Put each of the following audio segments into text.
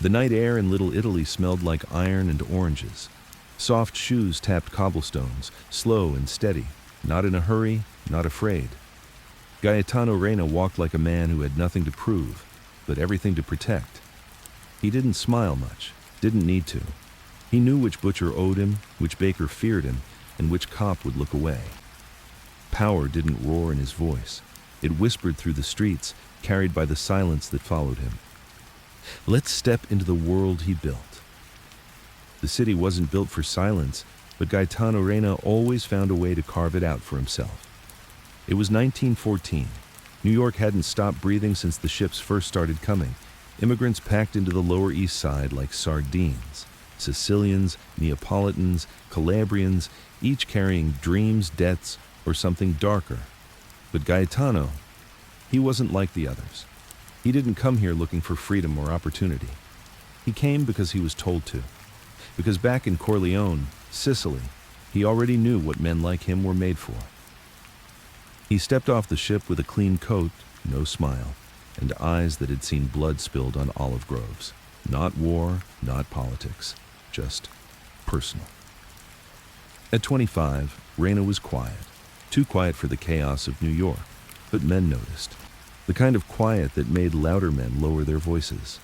The night air in Little Italy smelled like iron and oranges. Soft shoes tapped cobblestones, slow and steady, not in a hurry, not afraid. Gaetano Reina walked like a man who had nothing to prove, but everything to protect. He didn't smile much, didn't need to. He knew which butcher owed him, which baker feared him, and which cop would look away. Power didn't roar in his voice. It whispered through the streets, carried by the silence that followed him. Let's step into the world he built. The city wasn't built for silence, but Gaetano Reina always found a way to carve it out for himself. It was 1914. New York hadn't stopped breathing since the ships first started coming. Immigrants packed into the Lower East Side like sardines. Sicilians, Neapolitans, Calabrians, each carrying dreams, debts, or something darker. But Gaetano, he wasn't like the others. He didn't come here looking for freedom or opportunity. He came because he was told to. Because back in Corleone, Sicily, he already knew what men like him were made for. He stepped off the ship with a clean coat, no smile, and eyes that had seen blood spilled on olive groves. Not war, not politics, just personal. At 25, Reina was quiet. Too quiet for the chaos of New York, but men noticed. The kind of quiet that made louder men lower their voices.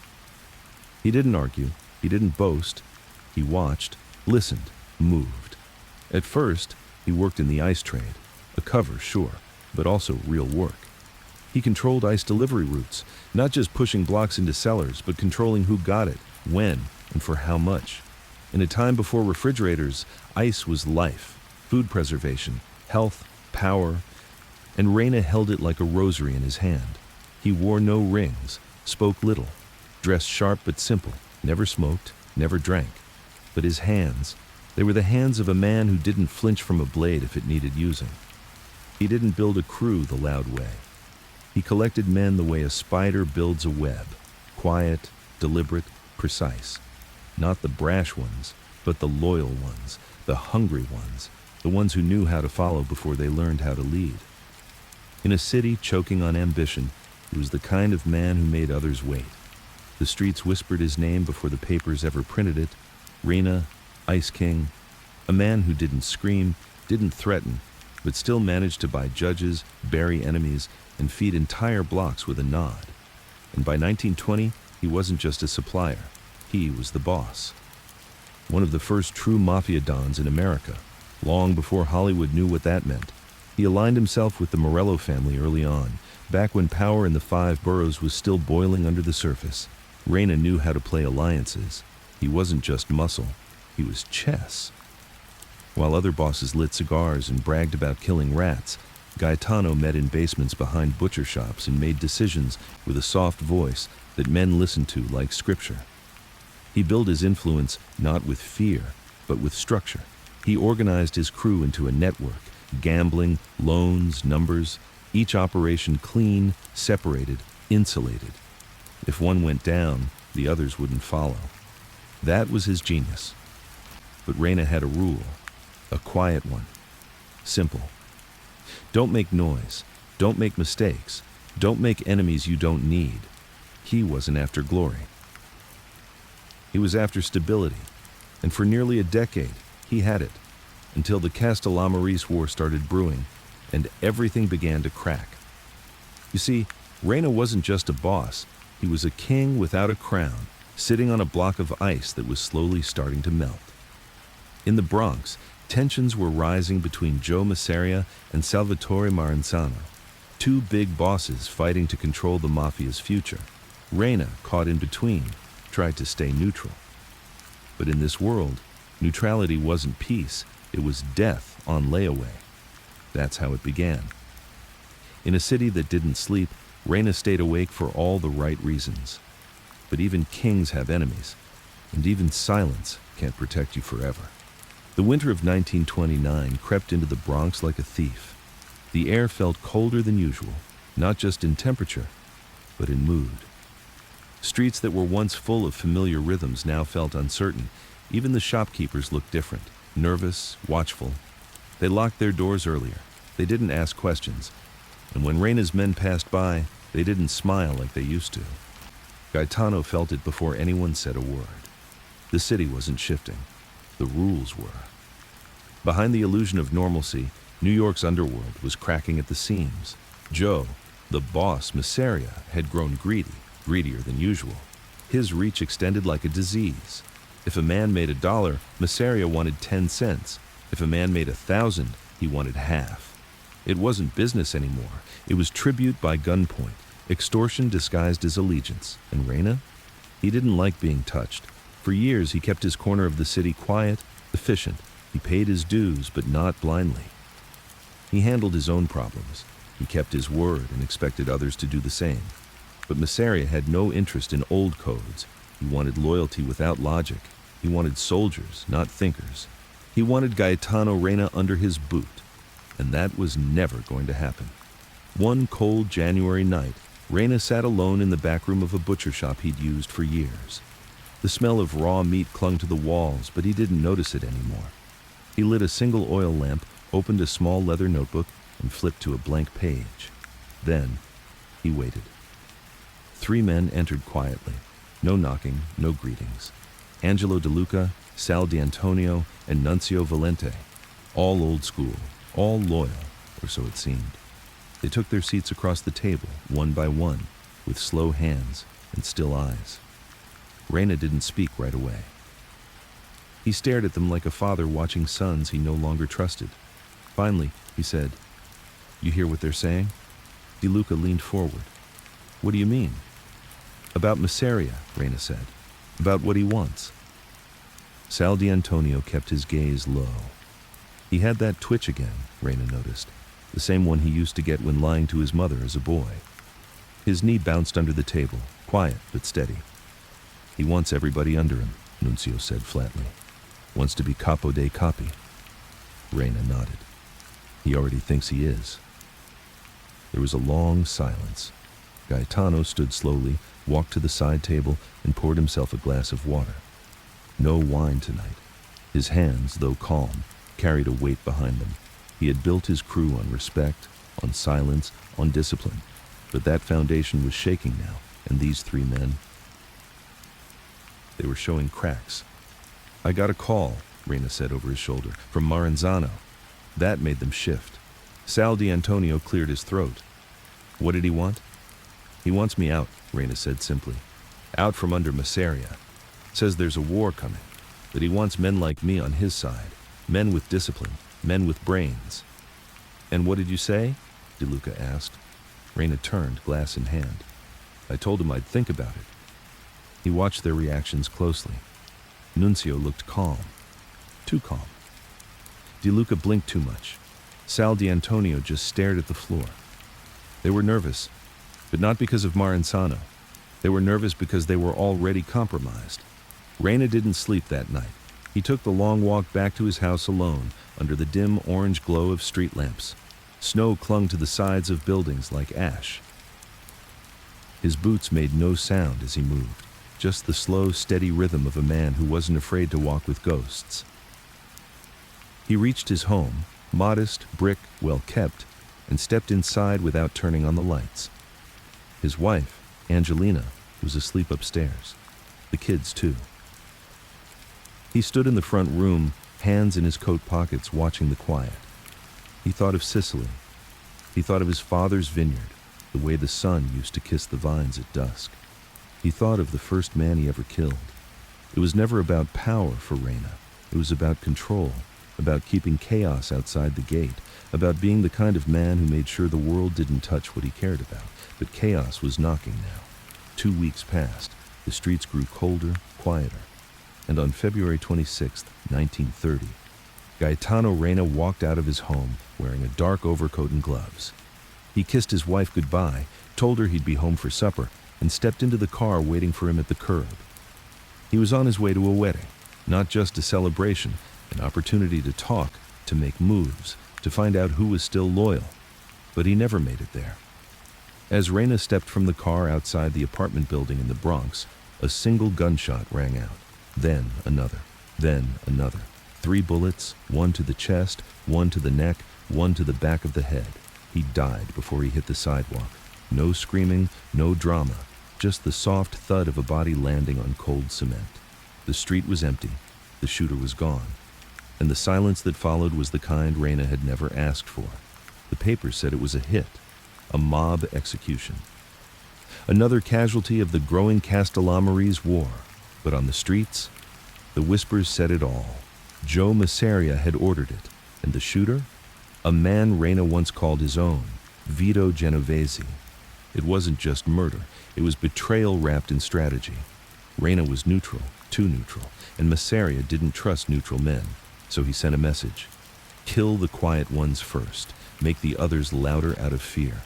He didn't argue, he didn't boast. He watched, listened, moved. At first, he worked in the ice trade. A cover, sure, but also real work. He controlled ice delivery routes, not just pushing blocks into cellars, but controlling who got it, when, and for how much. In a time before refrigerators, ice was life, food preservation, health, power, and Reina held it like a rosary in his hand. He wore no rings, spoke little, dressed sharp but simple, never smoked, never drank. But his hands, they were the hands of a man who didn't flinch from a blade if it needed using. He didn't build a crew the loud way. He collected men the way a spider builds a web, quiet, deliberate, precise. Not the brash ones, but the loyal ones, the hungry ones, the ones who knew how to follow before they learned how to lead. In a city choking on ambition, he was the kind of man who made others wait. The streets whispered his name before the papers ever printed it. Reina, Ice King, a man who didn't scream, didn't threaten, but still managed to buy judges, bury enemies, and feed entire blocks with a nod. And by 1920, he wasn't just a supplier, he was the boss. One of the first true mafia dons in America, long before Hollywood knew what that meant. He aligned himself with the Morello family early on, back when power in the 5 boroughs was still boiling under the surface. Reina knew how to play alliances. He wasn't just muscle, he was chess. While other bosses lit cigars and bragged about killing rats, Gaetano met in basements behind butcher shops and made decisions with a soft voice that men listened to like scripture. He built his influence not with fear, but with structure. He organized his crew into a network, gambling, loans, numbers, each operation clean, separated, insulated. If one went down, the others wouldn't follow. That was his genius. But Reina had a rule, a quiet one. Simple. Don't make noise. Don't make mistakes. Don't make enemies you don't need. He wasn't after glory. He was after stability. And for nearly a decade, he had it. Until the Castellammarese War started brewing, and everything began to crack. You see, Reina wasn't just a boss. He was a king without a crown, sitting on a block of ice that was slowly starting to melt. In the Bronx, tensions were rising between Joe Masseria and Salvatore Maranzano, two big bosses fighting to control the mafia's future. Reina, caught in between, tried to stay neutral. But in this world, neutrality wasn't peace, it was death on layaway. That's how it began. In a city that didn't sleep, Reina stayed awake for all the right reasons. But even kings have enemies, and even silence can't protect you forever. The winter of 1929 crept into the Bronx like a thief. The air felt colder than usual, not just in temperature, but in mood. Streets that were once full of familiar rhythms now felt uncertain. Even the shopkeepers looked different, nervous, watchful. They locked their doors earlier. They didn't ask questions. And when Reina's men passed by, they didn't smile like they used to. Gaetano felt it before anyone said a word. The city wasn't shifting. The rules were. Behind the illusion of normalcy, New York's underworld was cracking at the seams. Joe, the boss Masseria, had grown greedy, greedier than usual. His reach extended like a disease. If a man made $1, Masseria wanted 10 cents. If a man made 1,000, he wanted half. It wasn't business anymore. It was tribute by gunpoint, extortion disguised as allegiance. And Reina? He didn't like being touched. For years, he kept his corner of the city quiet, efficient. He paid his dues, but not blindly. He handled his own problems. He kept his word and expected others to do the same. But Masseria had no interest in old codes. He wanted loyalty without logic. He wanted soldiers, not thinkers. He wanted Gaetano Reina under his boot. And that was never going to happen. One cold January night, Reina sat alone in the back room of a butcher shop he'd used for years. The smell of raw meat clung to the walls, but he didn't notice it anymore. He lit a single oil lamp, opened a small leather notebook, and flipped to a blank page. Then, he waited. 3 men entered quietly. No knocking, no greetings. Angelo De Luca, Sal D'Antonio, and Nunzio Valente. All old school, all loyal, or so it seemed. They took their seats across the table, one by one, with slow hands and still eyes. Reina didn't speak right away. He stared at them like a father watching sons he no longer trusted. Finally, he said, "You hear what they're saying?" De Luca leaned forward. "What do you mean?" "About Masseria," Reina said. "About what he wants." Sal D'Antonio kept his gaze low. He had that twitch again, Reina noticed, the same one he used to get when lying to his mother as a boy. His knee bounced under the table, quiet but steady. "He wants everybody under him," Nunzio said flatly. "Wants to be capo dei capi." Reina nodded. "He already thinks he is." There was a long silence. Gaetano stood slowly, walked to the side table, and poured himself a glass of water. No wine tonight. His hands, though calm, carried a weight behind them. He had built his crew on respect, on silence, on discipline. But that foundation was shaking now, and these 3 men, they were showing cracks. "I got a call," Reina said over his shoulder, "from Maranzano." That made them shift. Sal D'Antonio cleared his throat. "What did he want?" "He wants me out," Reina said simply. "Out from under Masseria. Says there's a war coming, that he wants men like me on his side, men with discipline, men with brains." "And what did you say?" De Luca asked. Reina turned, glass in hand. "I told him I'd think about it." He watched their reactions closely. Nunzio looked calm. Too calm. De Luca blinked too much. Sal D'Antonio just stared at the floor. They were nervous, but not because of Maranzano. They were nervous because they were already compromised. Reina didn't sleep that night. He took the long walk back to his house alone, under the dim orange glow of street lamps. Snow clung to the sides of buildings like ash. His boots made no sound as he moved, just the slow, steady rhythm of a man who wasn't afraid to walk with ghosts. He reached his home, modest, brick, well-kept, and stepped inside without turning on the lights. His wife, Angelina, was asleep upstairs. The kids, too. He stood in the front room, hands in his coat pockets, watching the quiet. He thought of Sicily. He thought of his father's vineyard, the way the sun used to kiss the vines at dusk. He thought of the first man he ever killed. It was never about power for Reina. It was about control, about keeping chaos outside the gate, about being the kind of man who made sure the world didn't touch what he cared about. But chaos was knocking now. 2 weeks passed. The streets grew colder, quieter. And on February 26, 1930, Gaetano Reina walked out of his home wearing a dark overcoat and gloves. He kissed his wife goodbye, told her he'd be home for supper, and stepped into the car waiting for him at the curb. He was on his way to a wedding, not just a celebration, an opportunity to talk, to make moves, to find out who was still loyal. But he never made it there. As Reina stepped from the car outside the apartment building in the Bronx, a single gunshot rang out. Then another. Then another. 3 bullets, 1 to the chest, 1 to the neck, 1 to the back of the head. He died before he hit the sidewalk. No screaming, no drama. just the soft thud of a body landing on cold cement. The street was empty, the shooter was gone, and the silence that followed was the kind Reina had never asked for. The papers said it was a hit, a mob execution. Another casualty of the growing Castellammarese War, but on the streets, the whispers said it all. Joe Masseria had ordered it, and the shooter? A man Reina once called his own, Vito Genovese. It wasn't just murder, it was betrayal wrapped in strategy. Reina was neutral, too neutral, and Masseria didn't trust neutral men, so he sent a message. Kill the quiet ones first, make the others louder out of fear.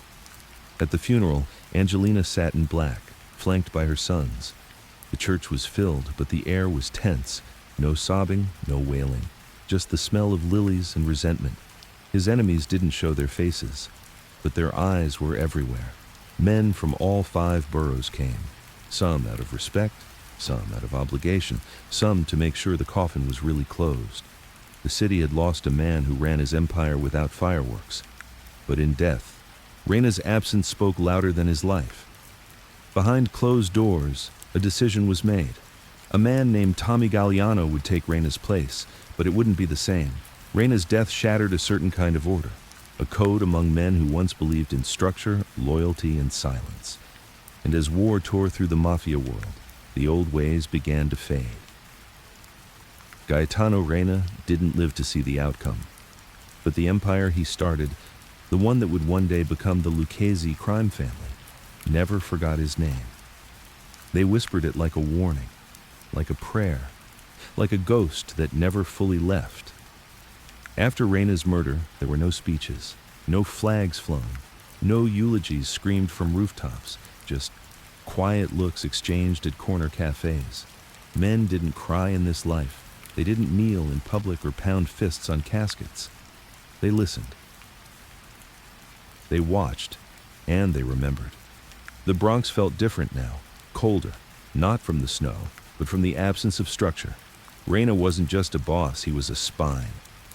At the funeral, Angelina sat in black, flanked by her sons. The church was filled, but the air was tense. No sobbing, no wailing, just the smell of lilies and resentment. His enemies didn't show their faces, but their eyes were everywhere. Men from all 5 boroughs came, some out of respect, some out of obligation, some to make sure the coffin was really closed. The city had lost a man who ran his empire without fireworks. But in death, Reina's absence spoke louder than his life. Behind closed doors, a decision was made. A man named Tommy Galliano would take Reina's place, but it wouldn't be the same. Reina's death shattered a certain kind of order, a code among men who once believed in structure, loyalty, and silence. And as war tore through the mafia world, the old ways began to fade. Gaetano Reina didn't live to see the outcome, but the empire he started, the one that would one day become the Lucchese crime family, never forgot his name. They whispered it like a warning, like a prayer, like a ghost that never fully left. After Reina's murder, there were no speeches, no flags flown, no eulogies screamed from rooftops, just quiet looks exchanged at corner cafes. Men didn't cry in this life. They didn't kneel in public or pound fists on caskets. They listened. They watched, and they remembered. The Bronx felt different now, colder, not from the snow, but from the absence of structure. Reina wasn't just a boss, he was a spine.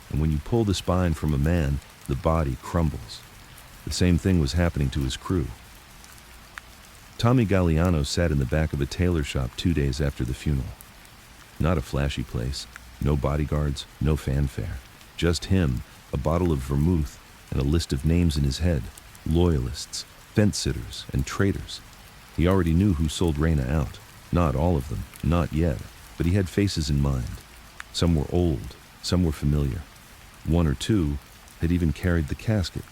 And when you pull the spine from a man, the body crumbles. The same thing was happening to his crew. Tommy Galliano sat in the back of a tailor shop 2 days after the funeral. Not a flashy place, no bodyguards, no fanfare. Just him, a bottle of vermouth, and a list of names in his head. Loyalists, fence-sitters, and traitors. He already knew who sold Reina out. Not all of them, not yet, but he had faces in mind. Some were old, some were familiar. 1 or 2 had even carried the casket.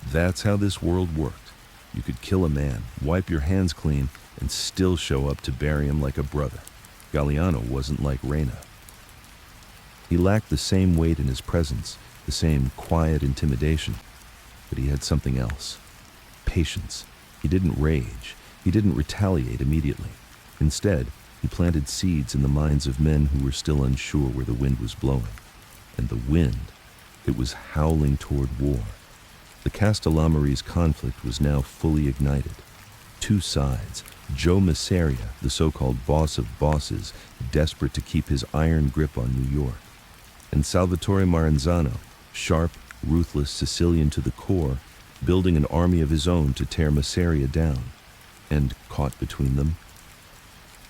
That's how this world worked. You could kill a man, wipe your hands clean, and still show up to bury him like a brother. Galliano wasn't like Reina. He lacked the same weight in his presence, the same quiet intimidation, but he had something else. Patience. He didn't rage. He didn't retaliate immediately. Instead, he planted seeds in the minds of men who were still unsure where the wind was blowing. And the wind, it was howling toward war. The Castellammarese conflict was now fully ignited. 2 sides. Joe Masseria, the so-called boss of bosses, desperate to keep his iron grip on New York. And Salvatore Maranzano, sharp, ruthless Sicilian to the core, building an army of his own to tear Masseria down. And caught between them,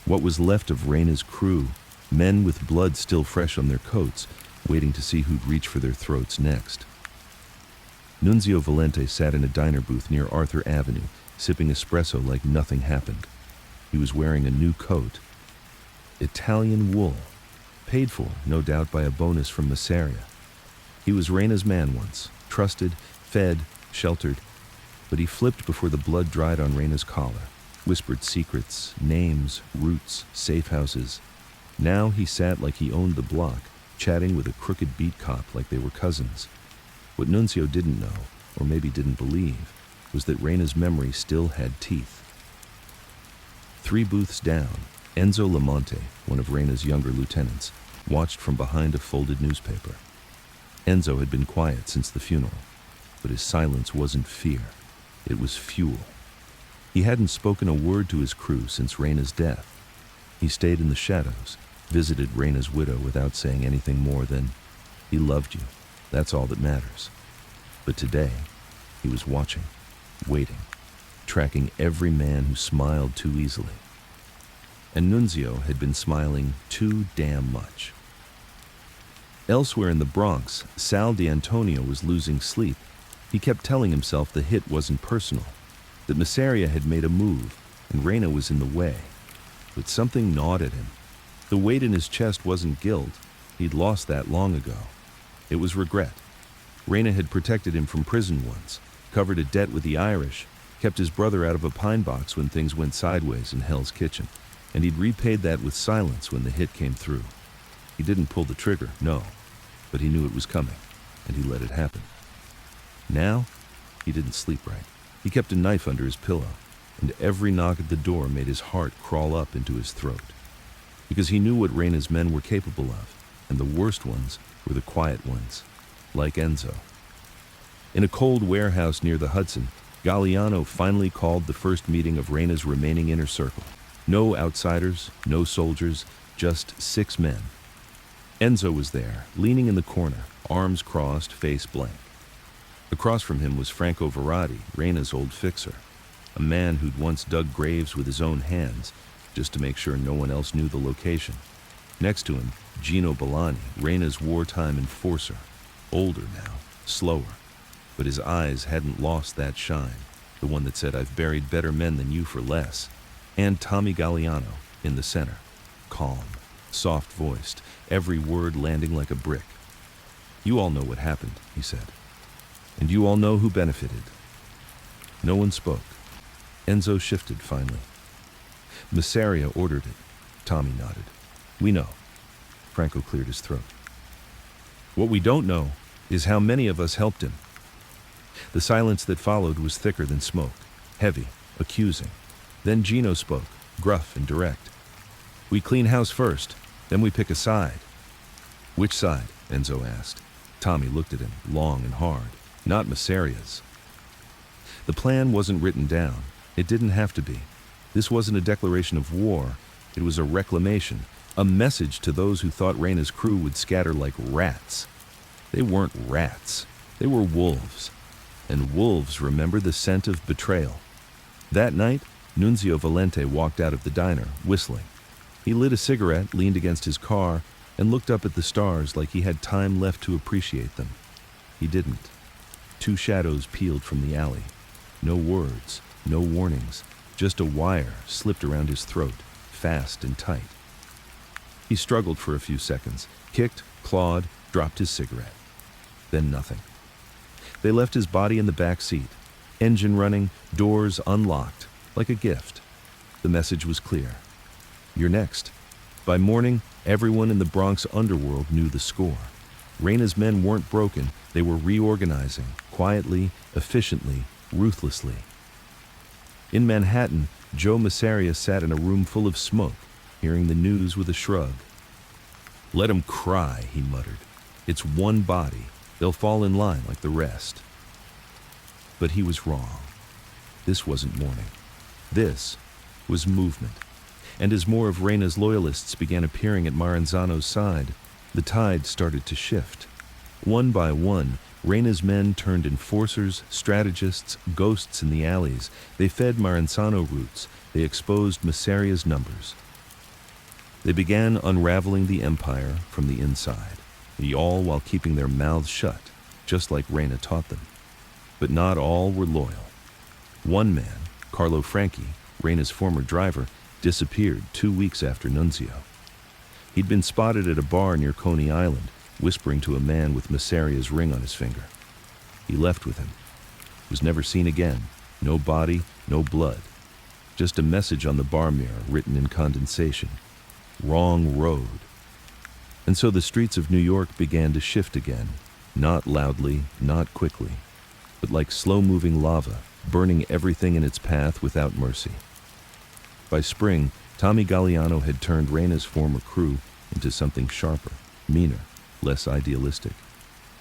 what was left of Reina's crew, men with blood still fresh on their coats, waiting to see who'd reach for their throats next. Nunzio Valente sat in a diner booth near Arthur Avenue, sipping espresso like nothing happened. He was wearing a new coat. Italian wool, paid for, no doubt, by a bonus from Masseria. He was Reina's man once, trusted, fed, sheltered, but he flipped before the blood dried on Reina's collar, whispered secrets, names, routes, safe houses. Now he sat like he owned the block, chatting with a crooked beat cop like they were cousins. What Nunzio didn't know, or maybe didn't believe, was that Reina's memory still had teeth. 3 booths down, Enzo Lamonte, one of Reina's younger lieutenants, watched from behind a folded newspaper. Enzo had been quiet since the funeral, but his silence wasn't fear, it was fuel. He hadn't spoken a word to his crew since Reina's death. He stayed in the shadows, visited Reina's widow without saying anything more than, "He loved you, that's all that matters." But today, he was watching, waiting. tracking every man who smiled too easily. And Nunzio had been smiling too damn much. Elsewhere in the Bronx, Sal D'Antonio was losing sleep. He kept telling himself the hit wasn't personal, that Masseria had made a move and Reina was in the way. But something gnawed at him. The weight in his chest wasn't guilt. He'd lost that long ago. It was regret. Reina had protected him from prison once, covered a debt with the Irish, kept his brother out of a pine box when things went sideways in Hell's Kitchen, and he'd repaid that with silence when the hit came through. He didn't pull the trigger, no, but he knew it was coming, and he let it happen. Now, he didn't sleep right. He kept a knife under his pillow, and every knock at the door made his heart crawl up into his throat. Because he knew what Reina's men were capable of, and the worst ones were the quiet ones, like Enzo. In a cold warehouse near the Hudson, Galliano finally called the first meeting of Reina's remaining inner circle. No outsiders, no soldiers, just 6 men. Enzo was there, leaning in the corner, arms crossed, face blank. Across from him was Franco Verratti, Reina's old fixer, a man who'd once dug graves with his own hands, just to make sure no one else knew the location. Next to him, Gino Bellani, Reina's wartime enforcer, older now, slower, but his eyes hadn't lost that shine, the one that said, "I've buried better men than you for less." And Tommy Galliano, in the center, calm, soft-voiced, every word landing like a brick. "You all know what happened," he said. "And you all know who benefited." No one spoke. Enzo shifted finally. "Masseria ordered it." Tommy nodded. "We know." Franco cleared his throat. "What we don't know is how many of us helped him." The silence that followed was thicker than smoke, heavy, accusing. Then Gino spoke, gruff and direct. "We clean house first, then we pick a side." "Which side?" Enzo asked. Tommy looked at him, long and hard. "Not Masseria's." The plan wasn't written down. It didn't have to be. This wasn't a declaration of war. It was a reclamation, a message to those who thought Reina's crew would scatter like rats. They weren't rats. They were wolves. And wolves remember the scent of betrayal. That night, Nunzio Valente walked out of the diner, whistling. He lit a cigarette, leaned against his car, and looked up at the stars like he had time left to appreciate them. He didn't. 2 shadows peeled from the alley. No words, no warnings, just a wire slipped around his throat, fast and tight. He struggled for a few seconds, kicked, clawed, dropped his cigarette. Then nothing. They left his body in the back seat, engine running, doors unlocked, like a gift. The message was clear. You're next. By morning, everyone in the Bronx underworld knew the score. Reina's men weren't broken, they were reorganizing, quietly, efficiently, ruthlessly. In Manhattan, Joe Masseria sat in a room full of smoke, hearing the news with a shrug. "Let 'em cry," he muttered. "It's one body. They'll fall in line like the rest." But he was wrong. This wasn't mourning. This was movement. And as more of Reina's loyalists began appearing at Maranzano's side, the tide started to shift. One by one, Reina's men turned enforcers, strategists, ghosts in the alleys. They fed Maranzano routes. They exposed Masseria's numbers. They began unraveling the empire from the inside, all while keeping their mouths shut, just like Reina taught them. But not all were loyal. One man, Carlo Franchi, Reina's former driver, disappeared 2 weeks after Nunzio. He'd been spotted at a bar near Coney Island, whispering to a man with Masseria's ring on his finger. He left with him. Was never seen again. No body, no blood. Just a message on the bar mirror written in condensation. Wrong road. And so the streets of New York began to shift again, not loudly, not quickly, but like slow-moving lava, burning everything in its path without mercy. By spring, Tommy Galliano had turned Reina's former crew into something sharper, meaner, less idealistic.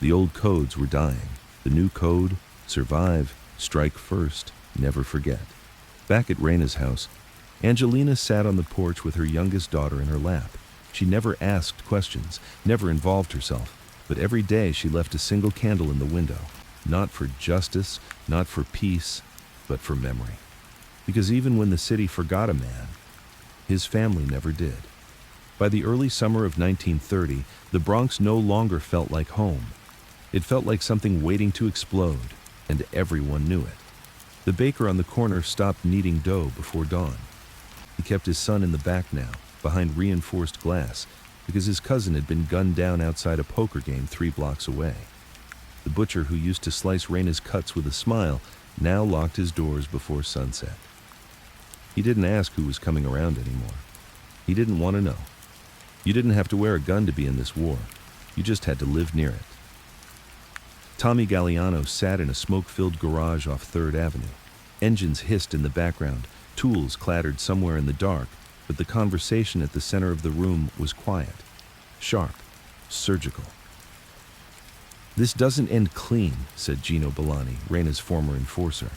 The old codes were dying. The new code, survive, strike first, never forget. Back at Reina's house, Angelina sat on the porch with her youngest daughter in her lap. She never asked questions, never involved herself, but every day she left a single candle in the window, not for justice, not for peace, but for memory. Because even when the city forgot a man, his family never did. By the early summer of 1930, the Bronx no longer felt like home. It felt like something waiting to explode, and everyone knew it. The baker on the corner stopped kneading dough before dawn. He kept his son in the back now, behind reinforced glass, because his cousin had been gunned down outside a poker game 3 blocks away. The butcher who used to slice Reina's cuts with a smile now locked his doors before sunset. He didn't ask who was coming around anymore. He didn't want to know. You didn't have to wear a gun to be in this war. You just had to live near it. Tommy Galliano sat in a smoke-filled garage off 3rd Avenue. Engines hissed in the background, tools clattered somewhere in the dark, but the conversation at the center of the room was quiet, sharp, surgical. "This doesn't end clean," said Gino Bellani, Reina's former enforcer.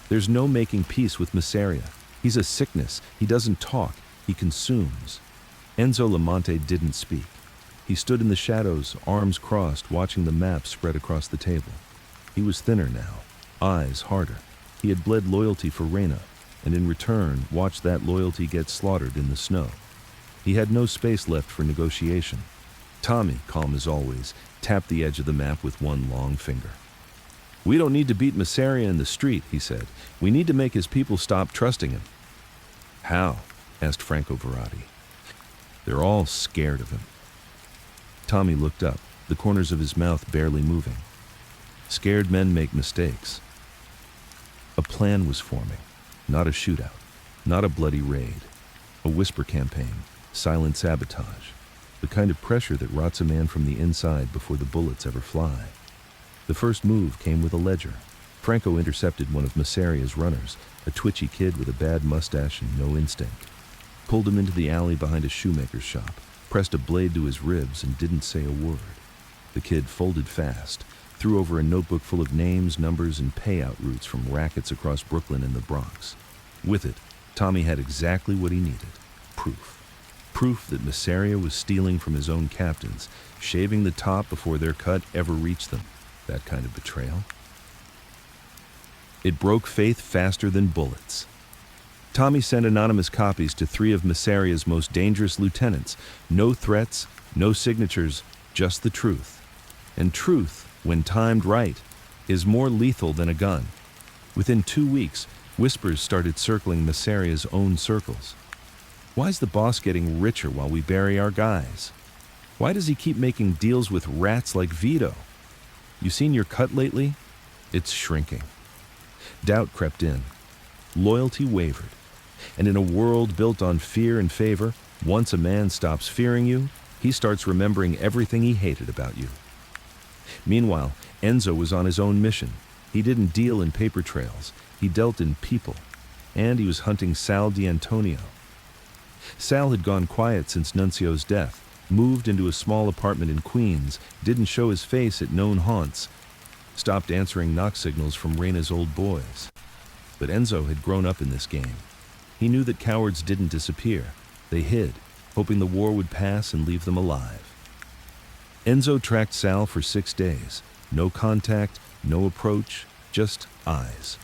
"There's no making peace with Masseria. He's a sickness. He doesn't talk. He consumes." Enzo Lamonte didn't speak. He stood in the shadows, arms crossed, watching the map spread across the table. He was thinner now, eyes harder. He had bled loyalty for Reina, and in return watched that loyalty get slaughtered in the snow. He had no space left for negotiation. Tommy, calm as always, tapped the edge of the map with one long finger. "We don't need to beat Masseria in the street," he said. "We need to make his people stop trusting him." "How?" asked Franco Verratti. "They're all scared of him." Tommy looked up, the corners of his mouth barely moving. Scared men make mistakes. A plan was forming, not a shootout, not a bloody raid, a whisper campaign, silent sabotage, the kind of pressure that rots a man from the inside before the bullets ever fly. The first move came with a ledger. Franco intercepted one of Masseria's runners, a twitchy kid with a bad mustache and no instinct. Pulled him into the alley behind a shoemaker's shop, pressed a blade to his ribs and didn't say a word. The kid folded fast, threw over a notebook full of names, numbers, and payout routes from rackets across Brooklyn and the Bronx. With it, Tommy had exactly what he needed: proof. Proof that Masseria was stealing from his own captains, shaving the top before their cut ever reached them. That kind of betrayal. It broke faith faster than bullets. Tommy sent anonymous copies to 3 of Masseria's most dangerous lieutenants. No threats, no signatures, just the truth. And truth, when timed right, is more lethal than a gun. Within 2 weeks, whispers started circling Masseria's own circles. Why's the boss getting richer while we bury our guys? Why does he keep making deals with rats like Vito? You seen your cut lately? It's shrinking. Doubt crept in. Loyalty wavered. And in a world built on fear and favor, once a man stops fearing you, he starts remembering everything he hated about you. Meanwhile, Enzo was on his own mission. He didn't deal in paper trails. He dealt in people. And he was hunting Sal D'Antonio. Sal had gone quiet since Nuncio's death, moved into a small apartment in Queens, didn't show his face at known haunts, stopped answering knock signals from Reina's old boys. But Enzo had grown up in this game. He knew that cowards didn't disappear. They hid, hoping the war would pass and leave them alive. Enzo tracked Sal for 6 days. No contact, no approach, just eyes.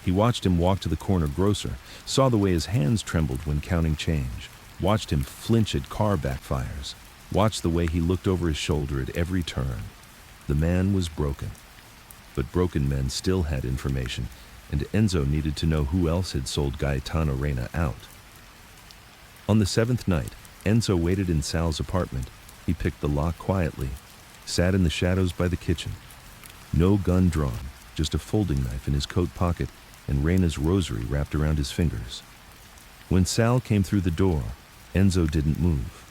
He watched him walk to the corner grocer, saw the way his hands trembled when counting change, watched him flinch at car backfires, watched the way he looked over his shoulder at every turn. The man was broken. But broken men still had information, and Enzo needed to know who else had sold Gaetano Reina out. On the 7th night, Enzo waited in Sal's apartment. He picked the lock quietly, sat in the shadows by the kitchen. No gun drawn, just a folding knife in his coat pocket and Reina's rosary wrapped around his fingers. When Sal came through the door, Enzo didn't move.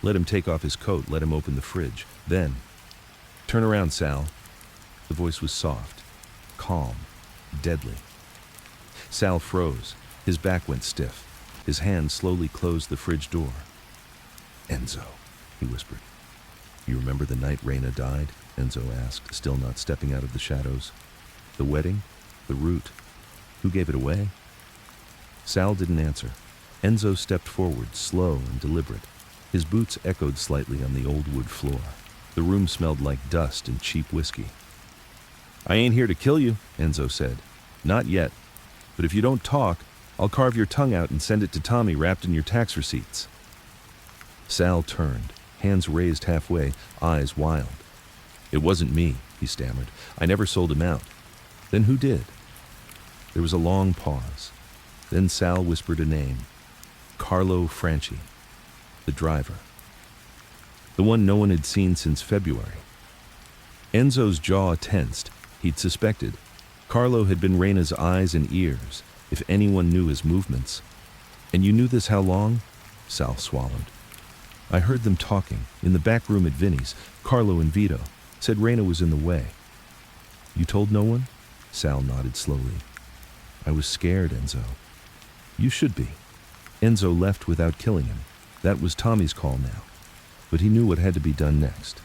Let him take off his coat, let him open the fridge. Then, "Turn around, Sal." The voice was soft, calm, deadly. Sal froze. His back went stiff. His hand slowly closed the fridge door. "Enzo," he whispered. "You remember the night Reina died?" Enzo asked, still not stepping out of the shadows. "The wedding? The route? Who gave it away?" Sal didn't answer. Enzo stepped forward, slow and deliberate. His boots echoed slightly on the old wood floor. The room smelled like dust and cheap whiskey. "I ain't here to kill you," Enzo said. "Not yet. But if you don't talk, I'll carve your tongue out and send it to Tommy wrapped in your tax receipts. Sal turned, hands raised halfway, eyes wild. It wasn't me, he stammered. I never sold him out. Then who did? There was a long pause. Then Sal whispered a name. Carlo Franchi, the driver. The one no one had seen since February. Enzo's jaw tensed. He'd suspected. Carlo had been Reina's eyes and ears, if anyone knew his movements. And you knew this how long? Sal swallowed. I heard them talking, in the back room at Vinny's. Carlo and Vito said Reina was in the way. You told no one? Sal nodded slowly. I was scared, Enzo. You should be. Enzo left without killing him. That was Tommy's call now. But he knew what had to be done next.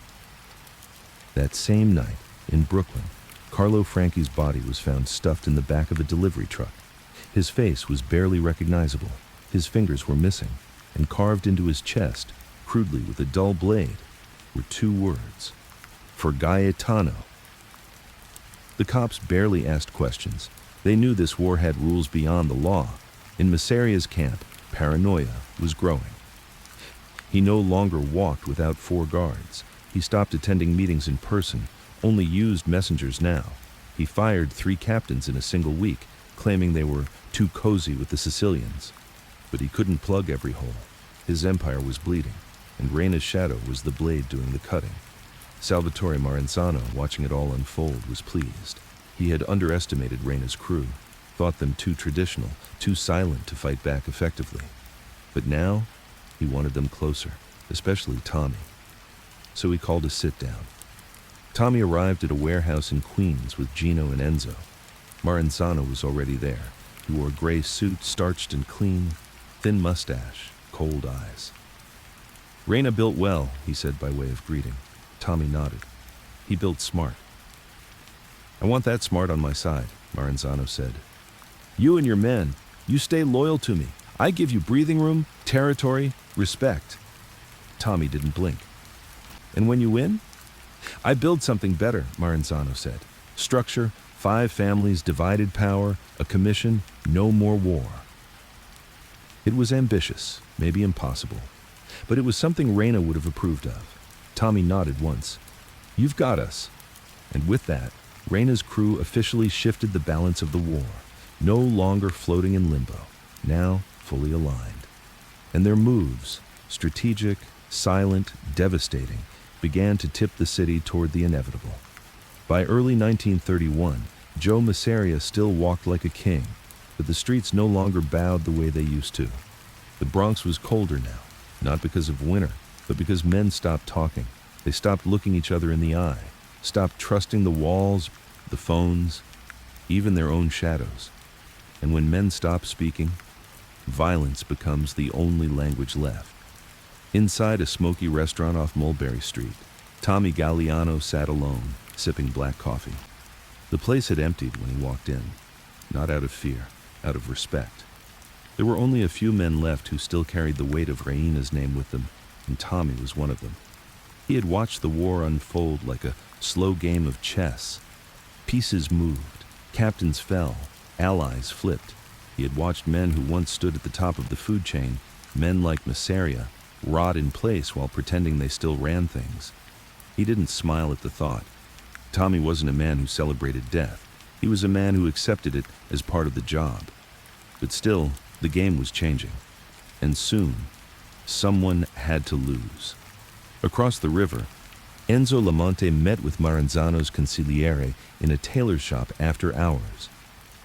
That same night, in Brooklyn, Carlo Franchi's body was found stuffed in the back of a delivery truck. His face was barely recognizable. His fingers were missing, and carved into his chest, crudely with a dull blade, were two words. For Gaetano. The cops barely asked questions. They knew this war had rules beyond the law. In Maseria's camp, paranoia was growing. He no longer walked without 4 guards. He stopped attending meetings in person, only used messengers now. He fired 3 captains in a single week, claiming they were too cozy with the Sicilians. But he couldn't plug every hole. His empire was bleeding, and Reina's shadow was the blade doing the cutting. Salvatore Maranzano, watching it all unfold, was pleased. He had underestimated Reina's crew, thought them too traditional, too silent to fight back effectively. But now, he wanted them closer, especially Tommy. So he called a sit-down. Tommy arrived at a warehouse in Queens with Gino and Enzo. Maranzano was already there. He wore a gray suit, starched and clean, thin mustache, cold eyes. Reina built well, he said by way of greeting. Tommy nodded. He built smart. I want that smart on my side, Maranzano said. You and your men, you stay loyal to me. I give you breathing room, territory, respect. Tommy didn't blink. And when you win? I build something better, Maranzano said. Structure, 5 families, divided power, a commission, no more war. It was ambitious, maybe impossible, but it was something Reina would have approved of. Tommy nodded once. You've got us. And with that, Reina's crew officially shifted the balance of the war, no longer floating in limbo, now fully aligned. And their moves, strategic, silent, devastating, began to tip the city toward the inevitable. By early 1931, Joe Masseria still walked like a king, but the streets no longer bowed the way they used to. The Bronx was colder now, not because of winter, but because men stopped talking. They stopped looking each other in the eye, stopped trusting the walls, the phones, even their own shadows. And when men stop speaking, violence becomes the only language left. Inside a smoky restaurant off Mulberry Street, Tommy Galliano sat alone, sipping black coffee. The place had emptied when he walked in, not out of fear, out of respect. There were only a few men left who still carried the weight of Reina's name with them, and Tommy was one of them. He had watched the war unfold like a slow game of chess. Pieces moved, captains fell, allies flipped. He had watched men who once stood at the top of the food chain, men like Masseria, rot in place while pretending they still ran things. He didn't smile at the thought. Tommy wasn't a man who celebrated death. He was a man who accepted it as part of the job. But still, the game was changing. And soon, someone had to lose. Across the river, Enzo Lamonte met with Maranzano's consigliere in a tailor's shop after hours.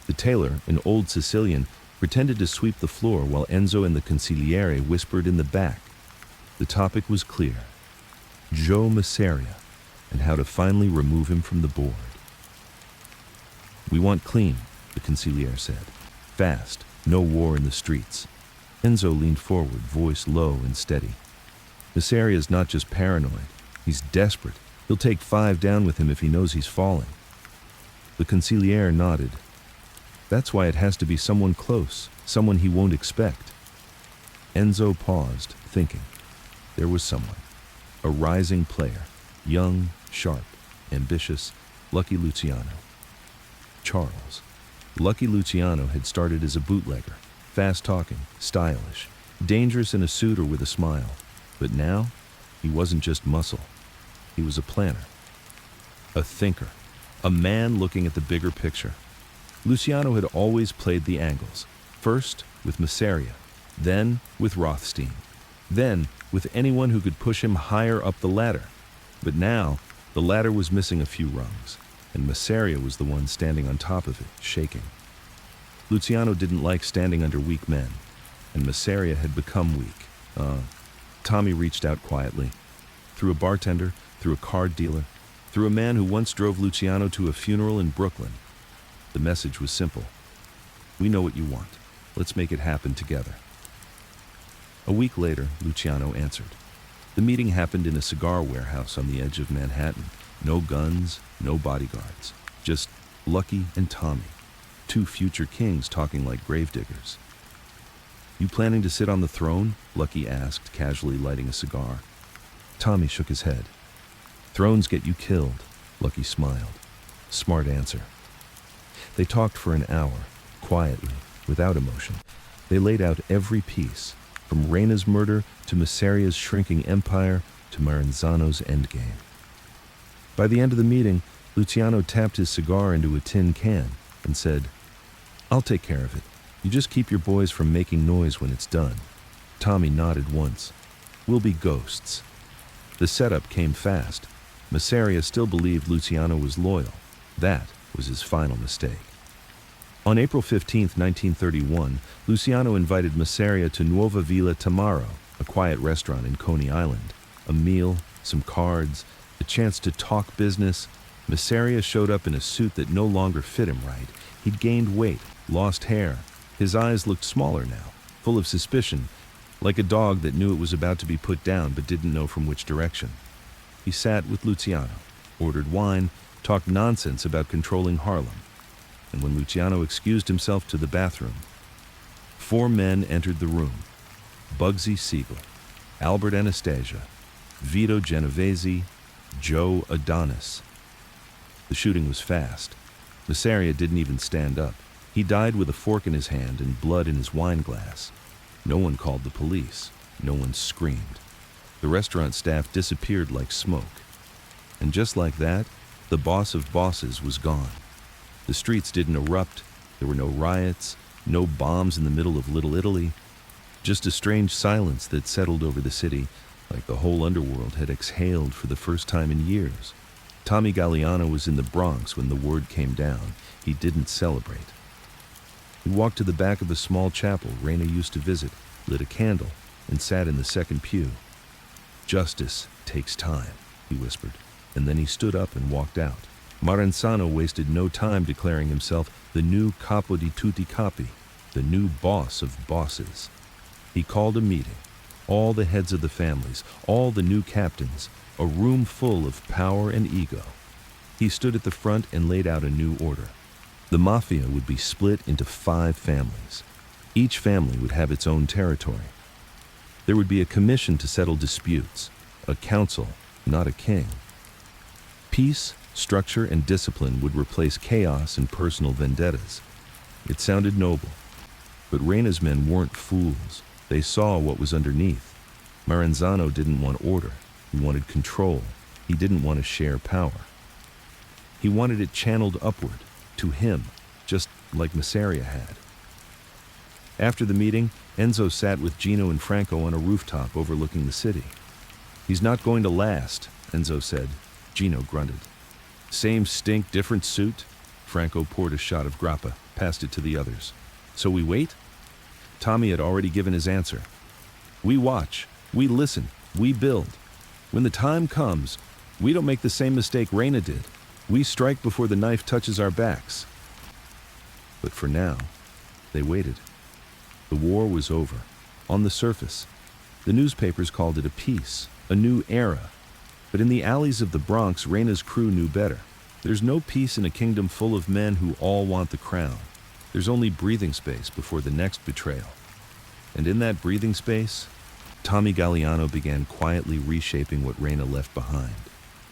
The tailor, an old Sicilian, pretended to sweep the floor while Enzo and the consigliere whispered in the back. The topic was clear. Joe Masseria, and how to finally remove him from the board. We want clean, the consigliere said. Fast, no war in the streets. Enzo leaned forward, voice low and steady. Masseria's not just paranoid, he's desperate. He'll take 5 down with him if he knows he's falling. The consigliere nodded. That's why it has to be someone close, someone he won't expect. Enzo paused, thinking. There was someone. A rising player, young, sharp, ambitious, Lucky Luciano. Charles. Lucky Luciano had started as a bootlegger, fast-talking, stylish, dangerous in a suit or with a smile. But now, he wasn't just muscle. He was a planner, a thinker, a man looking at the bigger picture. Luciano had always played the angles, first with Masseria, then with Rothstein, then with anyone who could push him higher up the ladder. But now, the ladder was missing a few rungs, and Masseria was the one standing on top of it, shaking. Luciano didn't like standing under weak men, and Masseria had become weak. Tommy reached out quietly, through a bartender, through a card dealer, through a man who once drove Luciano to a funeral in Brooklyn. The message was simple. We know what you want. Let's make it happen together. A week later, Luciano answered. The meeting happened in a cigar warehouse on the edge of Manhattan. No guns, no bodyguards. Just Lucky and Tommy, two future kings talking like gravediggers. You planning to sit on the throne? Lucky asked, casually lighting a cigar. Tommy shook his head. Thrones get you killed, Lucky smiled. Smart answer. They talked for an hour, quietly, without emotion. They laid out every piece, from Reina's murder to Masseria's shrinking empire to Maranzano's endgame. By the end of the meeting, Luciano tapped his cigar into a tin can and said, I'll take care of it. You just keep your boys from making noise when it's done. Tommy nodded once. We'll be ghosts. The setup came fast. Masseria still believed Luciano was loyal. That was his final mistake. On April 15, 1931, Luciano invited Masseria to Nuova Villa Tamaro, a quiet restaurant in Coney Island. A meal, some cards, a chance to talk business. Masseria showed up in a suit that no longer fit him right. He'd gained weight, lost hair. His eyes looked smaller now, full of suspicion, like a dog that knew it was about to be put down but didn't know from which direction. He sat with Luciano, ordered wine, talked nonsense about controlling Harlem. And when Luciano excused himself to the bathroom, 4 men entered the room. Bugsy Siegel, Albert Anastasia, Vito Genovese, Joe Adonis. The shooting was fast. Masseria didn't even stand up. He died with a fork in his hand and blood in his wine glass. No one called the police. No one screamed. The restaurant staff disappeared like smoke. And just like that, the boss of bosses was gone. The streets didn't erupt. There were no riots, no bombs in the middle of Little Italy. Just a strange silence that settled over the city, like the whole underworld had exhaled for the first time in years. Tommy Galliano was in the Bronx when the word came down. He didn't celebrate. He walked to the back of a small chapel Reina used to visit, lit a candle, and sat in the second pew. Justice takes time, he whispered, and then he stood up and walked out. Maranzano wasted no time declaring himself the new capo di tutti capi, the new boss of bosses. He called a meeting, all the heads of the families, all the new captains, a room full of power and ego. He stood at the front and laid out a new order. The mafia would be split into 5 families. Each family would have its own territory. There would be a commission to settle disputes, a council, not a king. Peace, structure, and discipline would replace chaos and personal vendettas. It sounded noble, but Reina's men weren't fools. They saw what was underneath. Maranzano didn't want order. He wanted control. He didn't want to share power. He wanted it channeled upward, to him, just like Masseria had. After the meeting, Enzo sat with Gino and Franco on a rooftop overlooking the city. He's not going to last, Enzo said. Gino grunted. Same stink, different suit? Franco poured a shot of grappa, passed it to the others. So we wait? Tommy had already given his answer. We watch, we listen, we build. When the time comes, we don't make the same mistake Reina did. We strike before the knife touches our backs. But for now, they waited. The war was over. On the surface, the newspapers called it a peace, a new era. But in the alleys of the Bronx, Reina's crew knew better. There's no peace in a kingdom full of men who all want the crown. There's only breathing space before the next betrayal. And in that breathing space, Tommy Galliano began quietly reshaping what Reina left behind.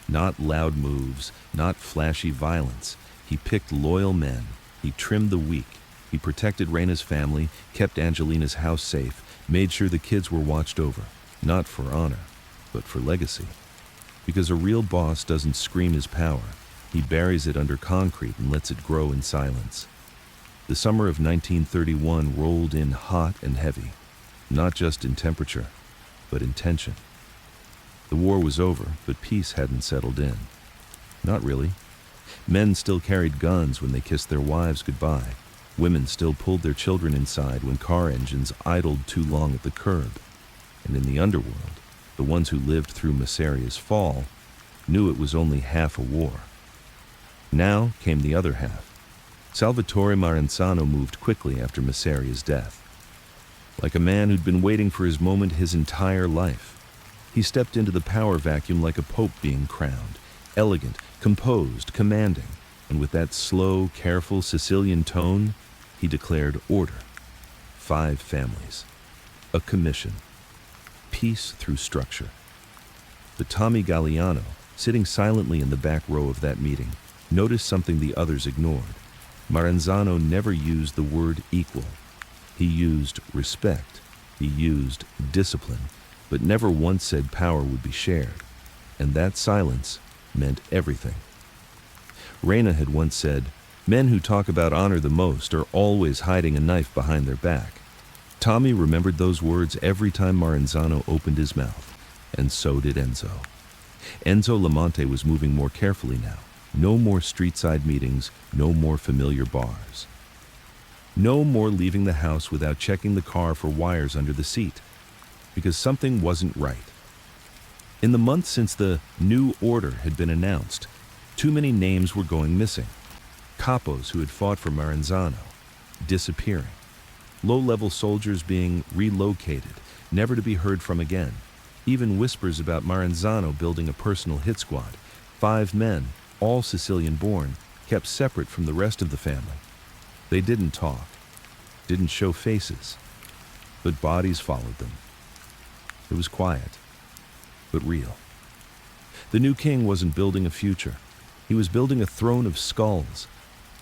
Not loud moves, not flashy violence. He picked loyal men, He trimmed the weak. He protected Reina's family, kept Angelina's house safe, made sure the kids were watched over, not for honor, but for legacy. Because a real boss doesn't scream his power. He buries it under concrete and lets it grow in silence. The summer of 1931 rolled in hot and heavy, not just in temperature, but in tension. The war was over, but peace hadn't settled in. Not really. Men still carried guns when they kissed their wives goodbye. Women still pulled their children inside when car engines idled too long at the curb. And in the underworld, the ones who lived through Masseria's fall knew it was only half a war. Now came the other half. Salvatore Maranzano moved quickly after Masseria's death. Like a man who'd been waiting for his moment his entire life, he stepped into the power vacuum like a pope being crowned, elegant, composed, commanding, and with that slow, careful Sicilian tone, he declared order. 5 families. A commission. Peace through structure. But Tommy Galliano, sitting silently in the back row of that meeting, noticed something the others ignored. Maranzano never used the word equal. He used respect. He used discipline, but never once said power would be shared. And that silence meant everything. Reina had once said, "Men who talk about honor the most are always hiding a knife behind their back." Tommy remembered those words every time Maranzano opened his mouth, and so did Enzo. Enzo Lamonte was moving more carefully now. No more street-side meetings, no more familiar bars. No more leaving the house without checking the car for wires under the seat, because something wasn't right. In the months since the new order had been announced, too many names were going missing. Capos who had fought for Maranzano, disappearing. Low-level soldiers being relocated, never to be heard from again. Even whispers about Maranzano building a personal hit squad. 5 men, all Sicilian-born, kept separate from the rest of the family. They didn't talk, didn't show faces, but bodies followed them. It was quiet, but real. The new king wasn't building a future. He was building a throne of skulls,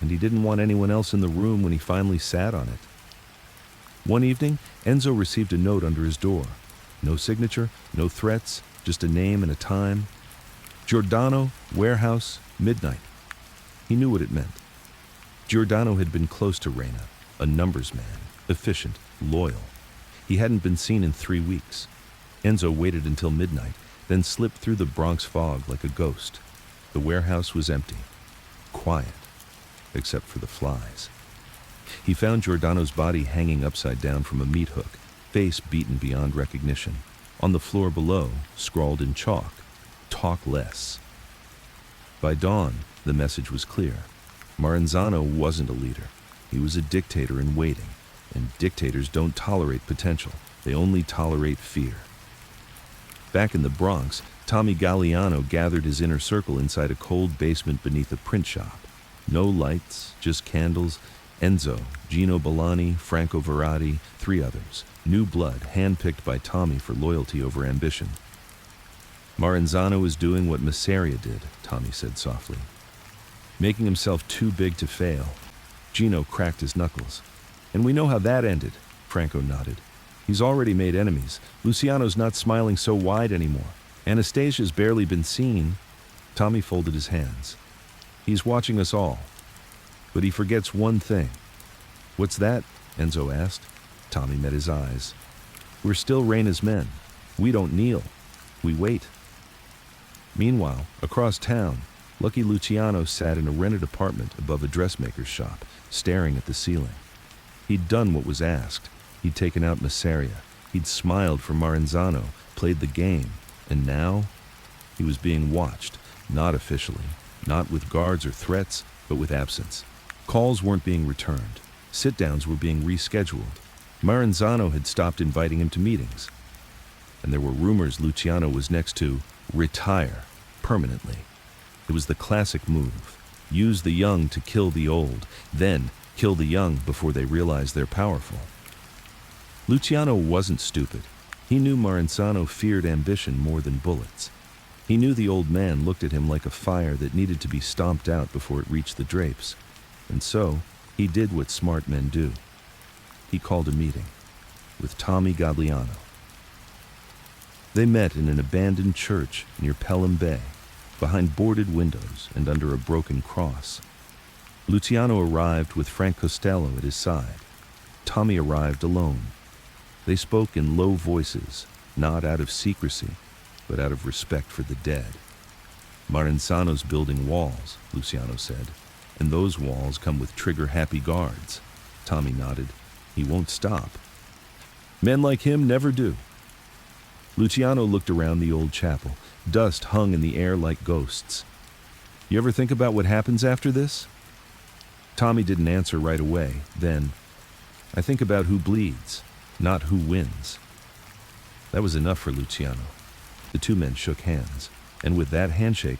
and he didn't want anyone else in the room when he finally sat on it. One evening, Enzo received a note under his door. No signature, no threats, just a name and a time. Giordano, warehouse, midnight. He knew what it meant. Giordano had been close to Reina, a numbers man, efficient, loyal. He hadn't been seen in 3 weeks. Enzo waited until midnight, then slipped through the Bronx fog like a ghost. The warehouse was empty, quiet, except for the flies. He found Giordano's body hanging upside down from a meat hook, face beaten beyond recognition. On the floor below, scrawled in chalk, "Talk less." By dawn, the message was clear. Maranzano wasn't a leader. He was a dictator in waiting, and dictators don't tolerate potential. They only tolerate fear. Back in the Bronx, Tommy Galliano gathered his inner circle inside a cold basement beneath a print shop. No lights, just candles. Enzo, Gino Bellani, Franco Verratti, 3 others. New blood, handpicked by Tommy for loyalty over ambition. Maranzano is doing what Masseria did, Tommy said softly. Making himself too big to fail. Gino cracked his knuckles. And we know how that ended, Franco nodded. He's already made enemies. Luciano's not smiling so wide anymore. Anastasia's barely been seen. Tommy folded his hands. He's watching us all. But he forgets one thing. What's that? Enzo asked. Tommy met his eyes. We're still Reina's men. We don't kneel. We wait. Meanwhile, across town, Lucky Luciano sat in a rented apartment above a dressmaker's shop, staring at the ceiling. He'd done what was asked. He'd taken out Masseria. He'd smiled for Maranzano, played the game. And now, he was being watched, not officially, not with guards or threats, but with absence. Calls weren't being returned. Sit-downs were being rescheduled. Maranzano had stopped inviting him to meetings. And there were rumors Luciano was next to retire permanently. It was the classic move. Use the young to kill the old, then kill the young before they realize they're powerful. Luciano wasn't stupid. He knew Maranzano feared ambition more than bullets. He knew the old man looked at him like a fire that needed to be stomped out before it reached the drapes. And so, He did what smart men do. He called a meeting with Tommy Gagliano. They met in an abandoned church near Pelham Bay, behind boarded windows and under a broken cross. Luciano arrived with Frank Costello at his side. Tommy arrived alone. They spoke in low voices, not out of secrecy, but out of respect for the dead. Maranzano's building walls, Luciano said, and those walls come with trigger-happy guards. Tommy nodded. He won't stop. Men like him never do. Luciano looked around the old chapel. Dust hung in the air like ghosts. You ever think about what happens after this? Tommy didn't answer right away. Then, I think about who bleeds, not who wins. That was enough for Luciano. The two men shook hands, and with that handshake,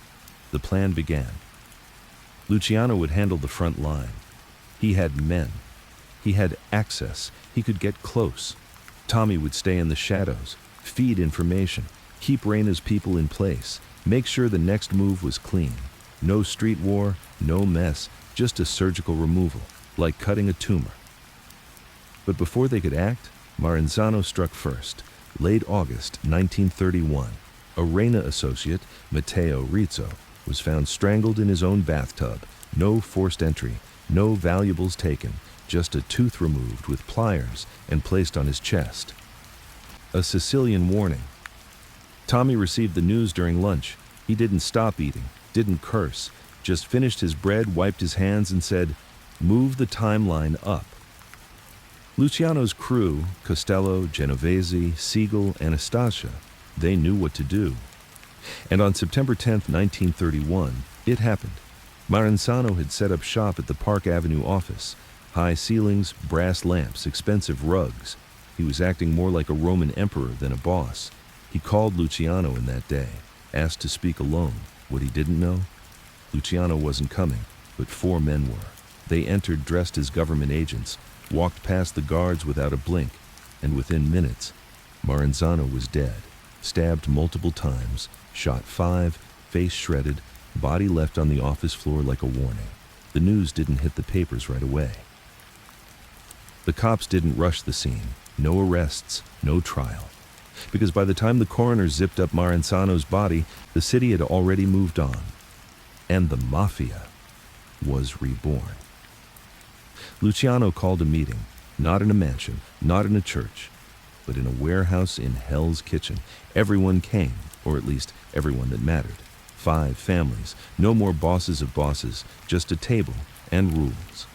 the plan began. Luciano would handle the front line. He had men. He had access. He could get close. Tommy would stay in the shadows, feed information, keep Reina's people in place, make sure the next move was clean. No street war, no mess, just a surgical removal, like cutting a tumor. But before they could act, Maranzano struck first. Late August 1931, a Reina associate, Matteo Rizzo, was found strangled in his own bathtub. No forced entry, no valuables taken, just a tooth removed with pliers and placed on his chest. A Sicilian warning. Tommy received the news during lunch. He didn't stop eating, didn't curse, just finished his bread, wiped his hands, and said, "Move the timeline up." Luciano's crew, Costello, Genovese, Siegel, Anastasia, they knew what to do. And on September 10, 1931, it happened. Maranzano had set up shop at the Park Avenue office. High ceilings, brass lamps, expensive rugs. He was acting more like a Roman emperor than a boss. He called Luciano in that day, asked to speak alone. What he didn't know? Luciano wasn't coming, but 4 men were. They entered dressed as government agents, walked past the guards without a blink, and within minutes, Maranzano was dead, stabbed multiple times, shot 5, face shredded, body left on the office floor like a warning. The news didn't hit the papers right away. The cops didn't rush the scene. No arrests, no trial. Because by the time the coroner zipped up Maranzano's body, the city had already moved on. And the Mafia was reborn. Luciano called a meeting, not in a mansion, not in a church, but in a warehouse in Hell's Kitchen. Everyone came, or at least everyone that mattered. 5 families, no more bosses of bosses, just a table and rules.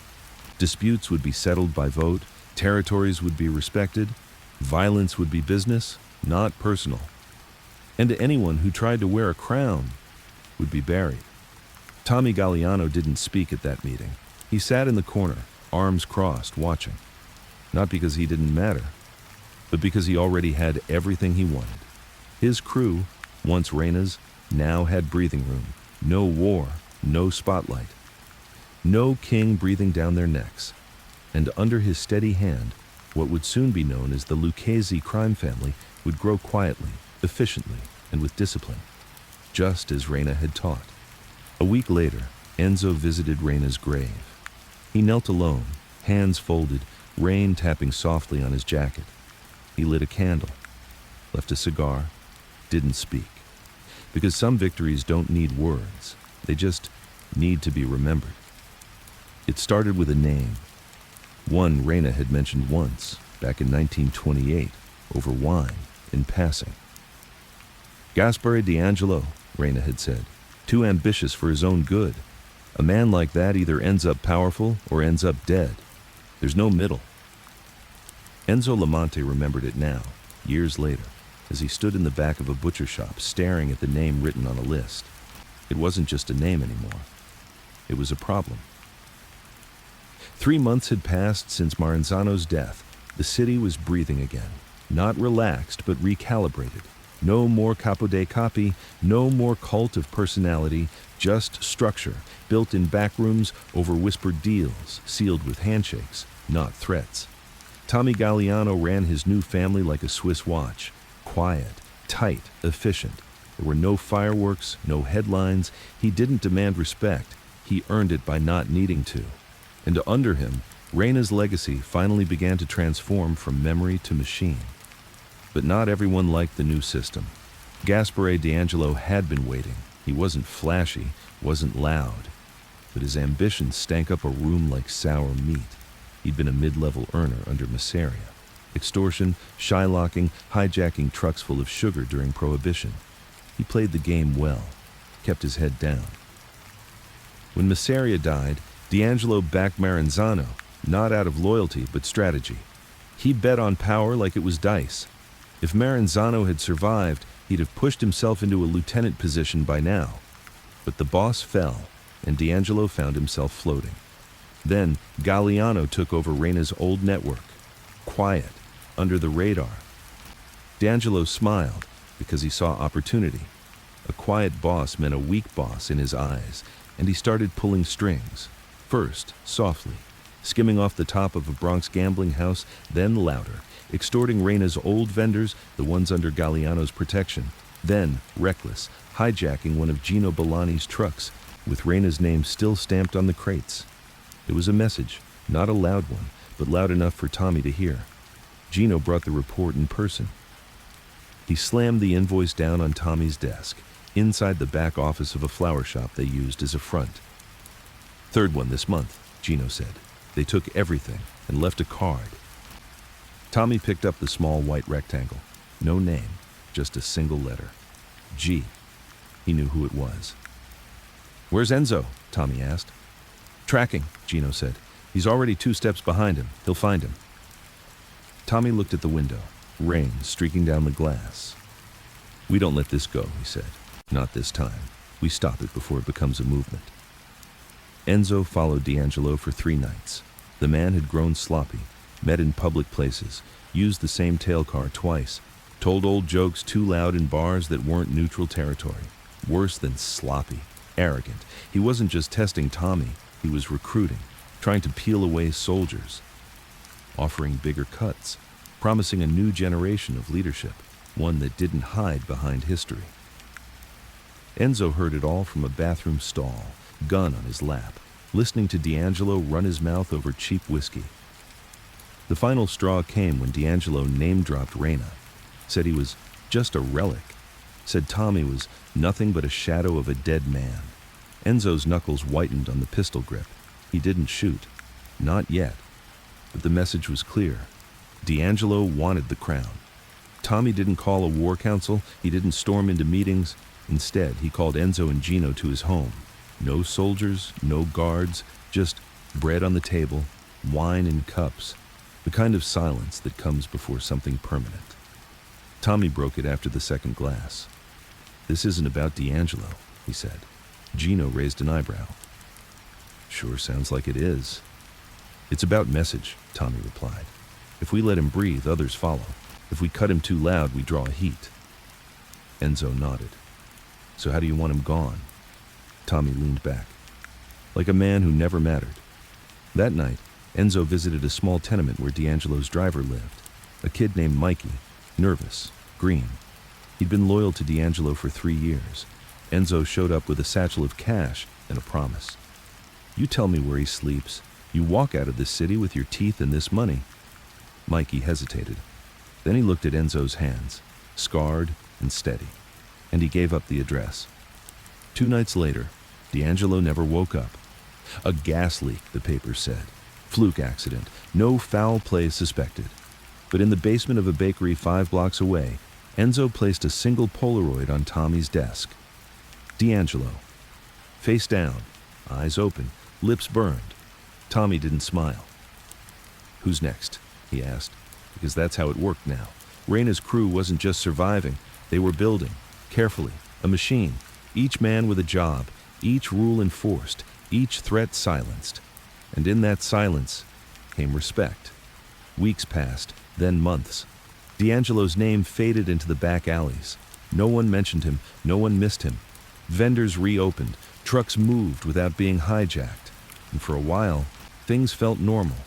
Disputes would be settled by vote, territories would be respected, violence would be business, not personal. And to anyone who tried to wear a crown would be buried. Tommy Gagliano didn't speak at that meeting. He sat in the corner, arms crossed, watching. Not because he didn't matter, but because he already had everything he wanted. His crew, once Reina's, now had breathing room. No war, no spotlight. No king breathing down their necks. And under his steady hand, what would soon be known as the Lucchese crime family would grow quietly, efficiently, and with discipline, just as Reina had taught. A week later, Enzo visited Reina's grave. He knelt alone, hands folded, rain tapping softly on his jacket. He lit a candle, left a cigar, didn't speak. Because some victories don't need words, they just need to be remembered. It started with a name. One Reina had mentioned once, back in 1928, over wine, in passing. Gaspare D'Angelo, Reina had said, too ambitious for his own good. A man like that either ends up powerful or ends up dead. There's no middle. Enzo Lamonte remembered it now, years later, as he stood in the back of a butcher shop staring at the name written on a list. It wasn't just a name anymore. It was a problem. 3 months had passed since Maranzano's death. The city was breathing again. Not relaxed, but recalibrated. No more capo dei capi, no more cult of personality, just structure, built in backrooms over whispered deals, sealed with handshakes, not threats. Tommy Gagliano ran his new family like a Swiss watch. Quiet, tight, efficient. There were no fireworks, no headlines. He didn't demand respect. He earned it by not needing to. And under him, Reina's legacy finally began to transform from memory to machine. But not everyone liked the new system. Gaspare D'Angelo had been waiting. He wasn't flashy, wasn't loud, but his ambitions stank up a room like sour meat. He'd been a mid-level earner under Masseria. Extortion, shylocking, hijacking trucks full of sugar during Prohibition. He played the game well, kept his head down. When Masseria died, D'Angelo backed Maranzano, not out of loyalty but strategy. He bet on power like it was dice. If Maranzano had survived, he'd have pushed himself into a lieutenant position by now. But the boss fell, and D'Angelo found himself floating. Then Galliano took over Reina's old network. Quiet, under the radar. D'Angelo smiled because he saw opportunity. A quiet boss meant a weak boss in his eyes, and he started pulling strings. First, softly, skimming off the top of a Bronx gambling house, then louder, extorting Reina's old vendors, the ones under Galliano's protection. Then, reckless, hijacking one of Gino Bellani's trucks, with Reina's name still stamped on the crates. It was a message, not a loud one, but loud enough for Tommy to hear. Gino brought the report in person. He slammed the invoice down on Tommy's desk, inside the back office of a flower shop they used as a front. "Third one this month," Gino said. "They took everything and left a card." Tommy picked up the small white rectangle. No name, just a single letter. G. He knew who it was. "Where's Enzo?" Tommy asked. "Tracking," Gino said. "He's already 2 steps behind him. He'll find him." Tommy looked at the window, rain streaking down the glass. "We don't let this go," he said. "Not this time. We stop it before it becomes a movement." Enzo followed D'Angelo for 3 nights. The man had grown sloppy, met in public places, used the same tail car twice, told old jokes too loud in bars that weren't neutral territory. Worse than sloppy, arrogant. He wasn't just testing Tommy, he was recruiting, trying to peel away soldiers, offering bigger cuts, promising a new generation of leadership, one that didn't hide behind history. Enzo heard it all from a bathroom stall, gun on his lap, listening to D'Angelo run his mouth over cheap whiskey. The final straw came when D'Angelo name-dropped Reina, said he was just a relic, said Tommy was nothing but a shadow of a dead man. Enzo's knuckles whitened on the pistol grip. He didn't shoot. Not yet. But the message was clear. D'Angelo wanted the crown. Tommy didn't call a war council. He didn't storm into meetings. Instead, he called Enzo and Gino to his home. No soldiers, no guards, just bread on the table, wine in cups, the kind of silence that comes before something permanent. Tommy broke it after the second glass. "This isn't about D'Angelo," he said. Gino raised an eyebrow. "Sure sounds like it is." "It's about message," Tommy replied. "If we let him breathe, others follow. If we cut him too loud, we draw heat." Enzo nodded. "So how do you want him gone?" Tommy leaned back, like a man who never mattered. That night, Enzo visited a small tenement where D'Angelo's driver lived, a kid named Mikey, nervous, green. He'd been loyal to D'Angelo for 3 years. Enzo showed up with a satchel of cash and a promise. "You tell me where he sleeps. You walk out of this city with your teeth in this money." Mikey hesitated. Then he looked at Enzo's hands, scarred and steady, and he gave up the address. 2 nights later, D'Angelo never woke up. A gas leak, the paper said. Fluke accident. No foul play suspected. But in the basement of a bakery 5 blocks away, Enzo placed a single Polaroid on Tommy's desk. D'Angelo. Face down, eyes open, lips burned. Tommy didn't smile. "Who's next?" he asked, because that's how it worked now. Reina's crew wasn't just surviving, they were building, carefully, a machine, each man with a job, each rule enforced, each threat silenced. And in that silence came respect. Weeks passed, then months. D'Angelo's name faded into the back alleys. No one mentioned him, no one missed him. Vendors reopened, trucks moved without being hijacked. And for a while, things felt normal.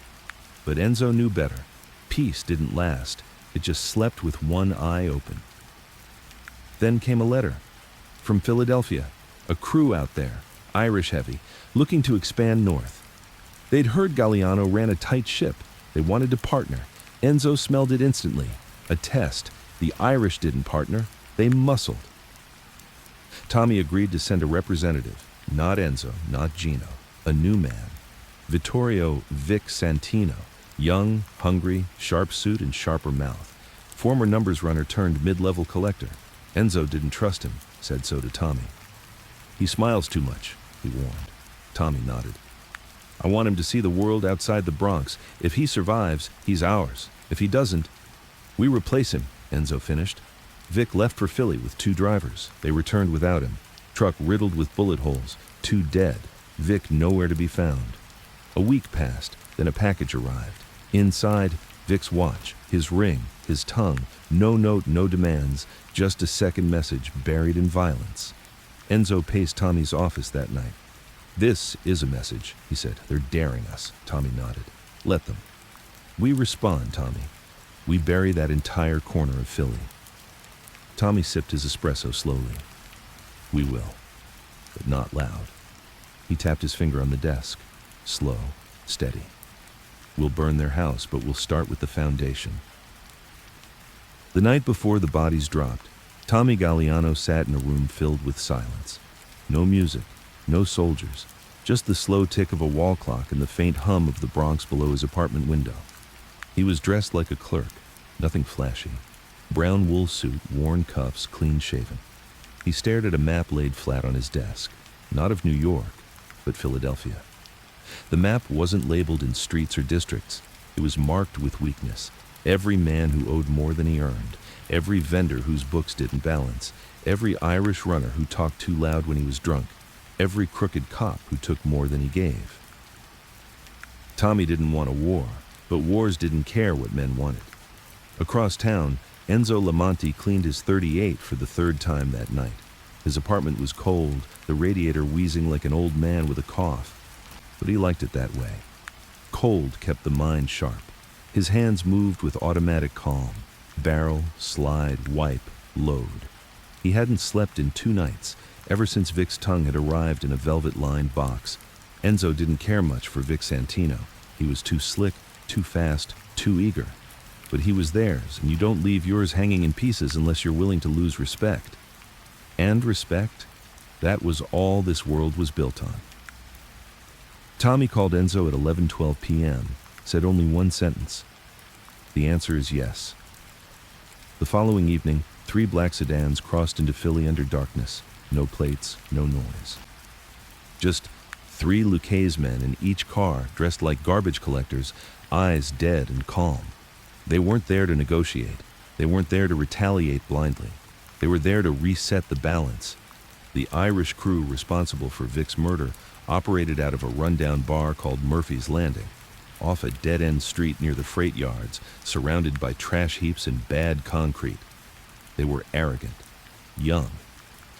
But Enzo knew better. Peace didn't last. It just slept with one eye open. Then came a letter from Philadelphia, a crew out there, Irish heavy, looking to expand north. They'd heard Gaetano ran a tight ship. They wanted to partner. Enzo smelled it instantly. A test. The Irish didn't partner. They muscled. Tommy agreed to send a representative. Not Enzo, not Gino. A new man. Vittorio Vic Santino. Young, hungry, sharp suit and sharper mouth. Former numbers runner turned mid-level collector. Enzo didn't trust him, said so to Tommy. He smiles too much, he warned. Tommy nodded. I want him to see the world outside the Bronx. If he survives, he's ours. If he doesn't, we replace him, Enzo finished. Vic left for Philly with 2 drivers. They returned without him. Truck riddled with bullet holes. 2 dead. Vic nowhere to be found. A week passed, then a package arrived. Inside, Vic's watch, his ring, his tongue, no note, no demands, just a second message buried in violence. Enzo paced Tommy's office that night. This is a message, he said. They're daring us. Tommy nodded. Let them. We respond, Tommy. We bury that entire corner of Philly. Tommy sipped his espresso slowly. We will, but not loud. He tapped his finger on the desk. Slow, steady. We'll burn their house, but we'll start with the foundation. The night before the bodies dropped, Tommy Gaetano sat in a room filled with silence. No music, no soldiers, just the slow tick of a wall clock and the faint hum of the Bronx below his apartment window. He was dressed like a clerk, nothing flashy. Brown wool suit, worn cuffs, clean-shaven. He stared at a map laid flat on his desk, not of New York, but Philadelphia. The map wasn't labeled in streets or districts. It was marked with weakness. Every man who owed more than he earned, every vendor whose books didn't balance, every Irish runner who talked too loud when he was drunk, every crooked cop who took more than he gave. Tommy didn't want a war, but wars didn't care what men wanted. Across town, Enzo Lamonti cleaned his 38 for the 3rd time that night. His apartment was cold, the radiator wheezing like an old man with a cough. But he liked it that way. Cold kept the mind sharp. His hands moved with automatic calm. Barrel, slide, wipe, load. He hadn't slept in 2 nights, ever since Vic's tongue had arrived in a velvet-lined box. Enzo didn't care much for Vic Santino. He was too slick, too fast, too eager. But he was theirs, and you don't leave yours hanging in pieces unless you're willing to lose respect. And respect, that was all this world was built on. Tommy called Enzo at 11:12 p.m., said only one sentence. The answer is yes. The following evening, 3 black sedans crossed into Philly under darkness. No plates, no noise. Just 3 Lucchese men in each car, dressed like garbage collectors, eyes dead and calm. They weren't there to negotiate. They weren't there to retaliate blindly. They were there to reset the balance. The Irish crew responsible for Vic's murder operated out of a rundown bar called Murphy's Landing, off a dead-end street near the freight yards, surrounded by trash heaps and bad concrete. They were arrogant, young,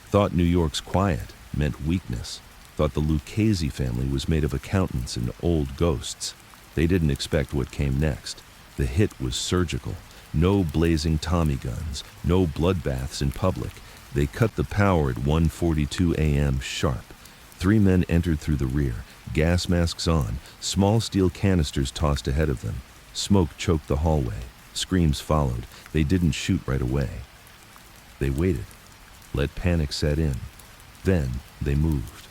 thought New York's quiet meant weakness, thought the Lucchese family was made of accountants and old ghosts. They didn't expect what came next. The hit was surgical. No blazing Tommy guns, no bloodbaths in public. They cut the power at 1:42 a.m. sharp. 3 men entered through the rear, gas masks on, small steel canisters tossed ahead of them. Smoke choked the hallway. Screams followed. They didn't shoot right away. They waited, let panic set in. Then they moved.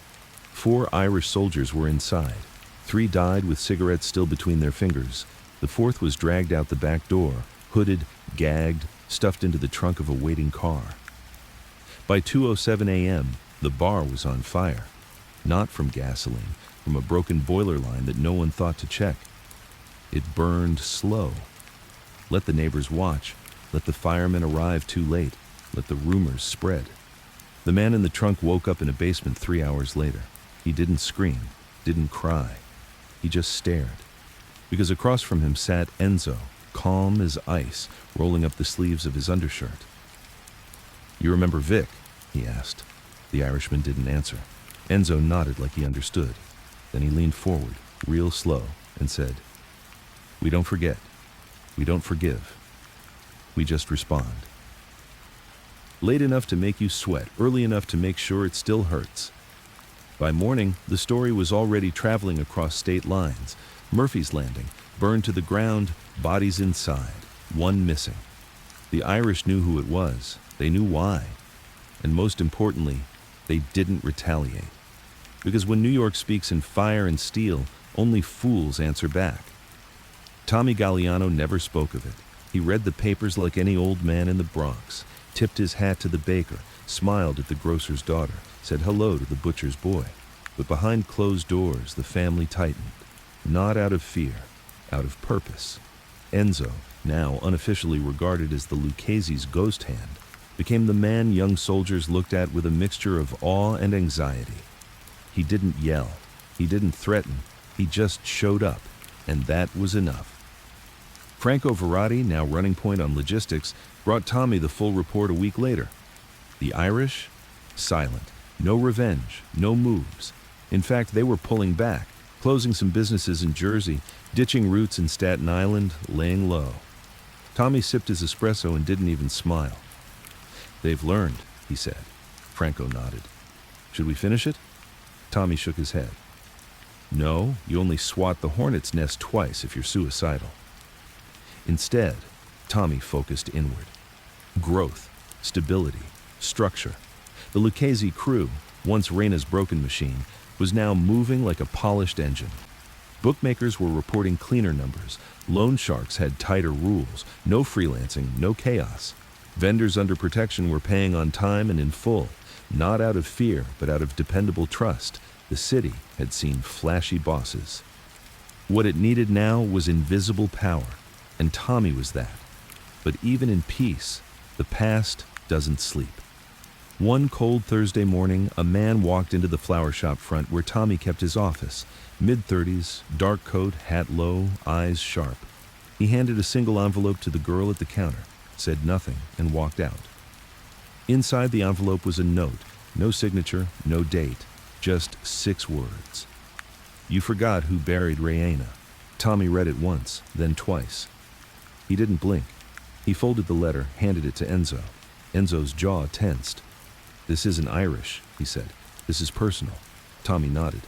4 Irish soldiers were inside. 3 died with cigarettes still between their fingers. The 4th was dragged out the back door, hooded, gagged, stuffed into the trunk of a waiting car. By 2:07 a.m., the bar was on fire. Not from gasoline, from a broken boiler line that no one thought to check. It burned slow. Let the neighbors watch. Let the firemen arrive too late. Let the rumors spread. The man in the trunk woke up in a basement 3 hours later. He didn't scream, didn't cry. He just stared. Because across from him sat Enzo, calm as ice, rolling up the sleeves of his undershirt. "You remember Vic?" he asked. The Irishman didn't answer. Enzo nodded like he understood. Then he leaned forward, real slow, and said, "We don't forget. We don't forgive. We just respond. Late enough to make you sweat, early enough to make sure it still hurts. By morning, the story was already traveling across state lines. Murphy's Landing, burned to the ground, bodies inside, one missing. The Irish knew who it was, they knew why, and most importantly, they didn't retaliate. Because when New York speaks in fire and steel, only fools answer back. Tommy Galliano never spoke of it. He read the papers like any old man in the Bronx, tipped his hat to the baker, smiled at the grocer's daughter, said hello to the butcher's boy. But behind closed doors, the family tightened. Not out of fear, out of purpose. Enzo, now unofficially regarded as the Lucchese's ghost hand, became the man young soldiers looked at with a mixture of awe and anxiety. He didn't yell, he didn't threaten, he just showed up, and that was enough. Franco Verratti, now running point on logistics, brought Tommy the full report a week later. The Irish? Silent. No revenge, no moves. In fact, they were pulling back, closing some businesses in Jersey, ditching routes in Staten Island, laying low. Tommy sipped his espresso and didn't even smile. "They've learned," he said. Franco nodded. "Should we finish it?" Tommy shook his head. "No, you only swat the hornet's nest twice if you're suicidal." Instead, Tommy focused inward. Growth, stability, structure. The Lucchese crew, once Reina's broken machine, was now moving like a polished engine. Bookmakers were reporting cleaner numbers. Loan sharks had tighter rules. No freelancing, no chaos. Vendors under protection were paying on time and in full, not out of fear, but out of dependable trust. The city had seen flashy bosses. What it needed now was invisible power, and Tommy was that. But even in peace, the past doesn't sleep. One cold Thursday morning, a man walked into the flower shop front where Tommy kept his office. Mid-30s, dark coat, hat low, eyes sharp. He handed a single envelope to the girl at the counter, said nothing, and walked out. Inside the envelope was a note, no signature, no date, just 6 words. "You forgot who buried Reina." Tommy read it once, then twice. He didn't blink. He folded the letter, handed it to Enzo. Enzo's jaw tensed. "This isn't Irish," he said. "This is personal." Tommy nodded.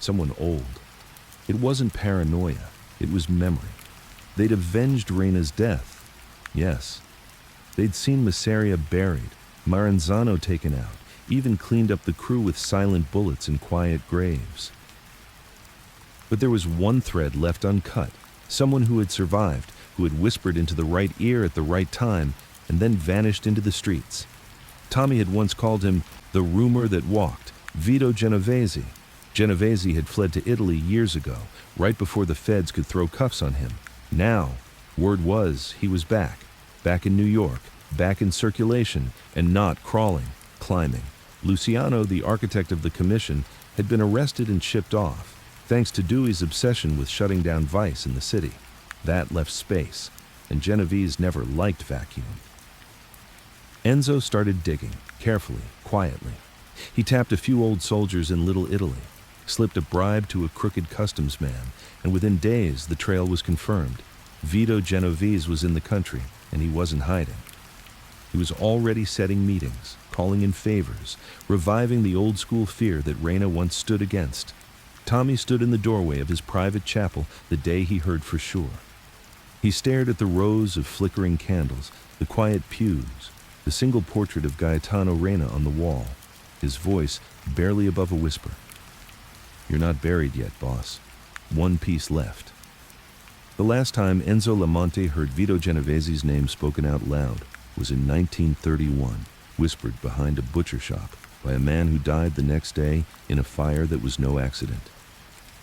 Someone old. It wasn't paranoia. It was memory. They'd avenged Reina's death. Yes. They'd seen Masseria buried, Maranzano taken out, even cleaned up the crew with silent bullets in quiet graves. But there was one thread left uncut. Someone who had survived, who had whispered into the right ear at the right time, and then vanished into the streets. Tommy had once called him the rumor that walked, Vito Genovese. Genovese had fled to Italy years ago, right before the feds could throw cuffs on him. Now, word was he was back in New York, back in circulation, and not crawling, climbing. Luciano, the architect of the commission, had been arrested and shipped off, thanks to Dewey's obsession with shutting down vice in the city. That left space, and Genovese never liked vacuum. Enzo started digging, carefully, quietly. He tapped a few old soldiers in Little Italy, slipped a bribe to a crooked customs man, and within days the trail was confirmed. Vito Genovese was in the country, and he wasn't hiding. He was already setting meetings, calling in favors, reviving the old-school fear that Reina once stood against. Tommy stood in the doorway of his private chapel the day he heard for sure. He stared at the rows of flickering candles, the quiet pews, the single portrait of Gaetano Reina on the wall, his voice barely above a whisper. "You're not buried yet, boss. One piece left." The last time Enzo Lamonte heard Vito Genovese's name spoken out loud was in 1931, whispered behind a butcher shop by a man who died the next day in a fire that was no accident.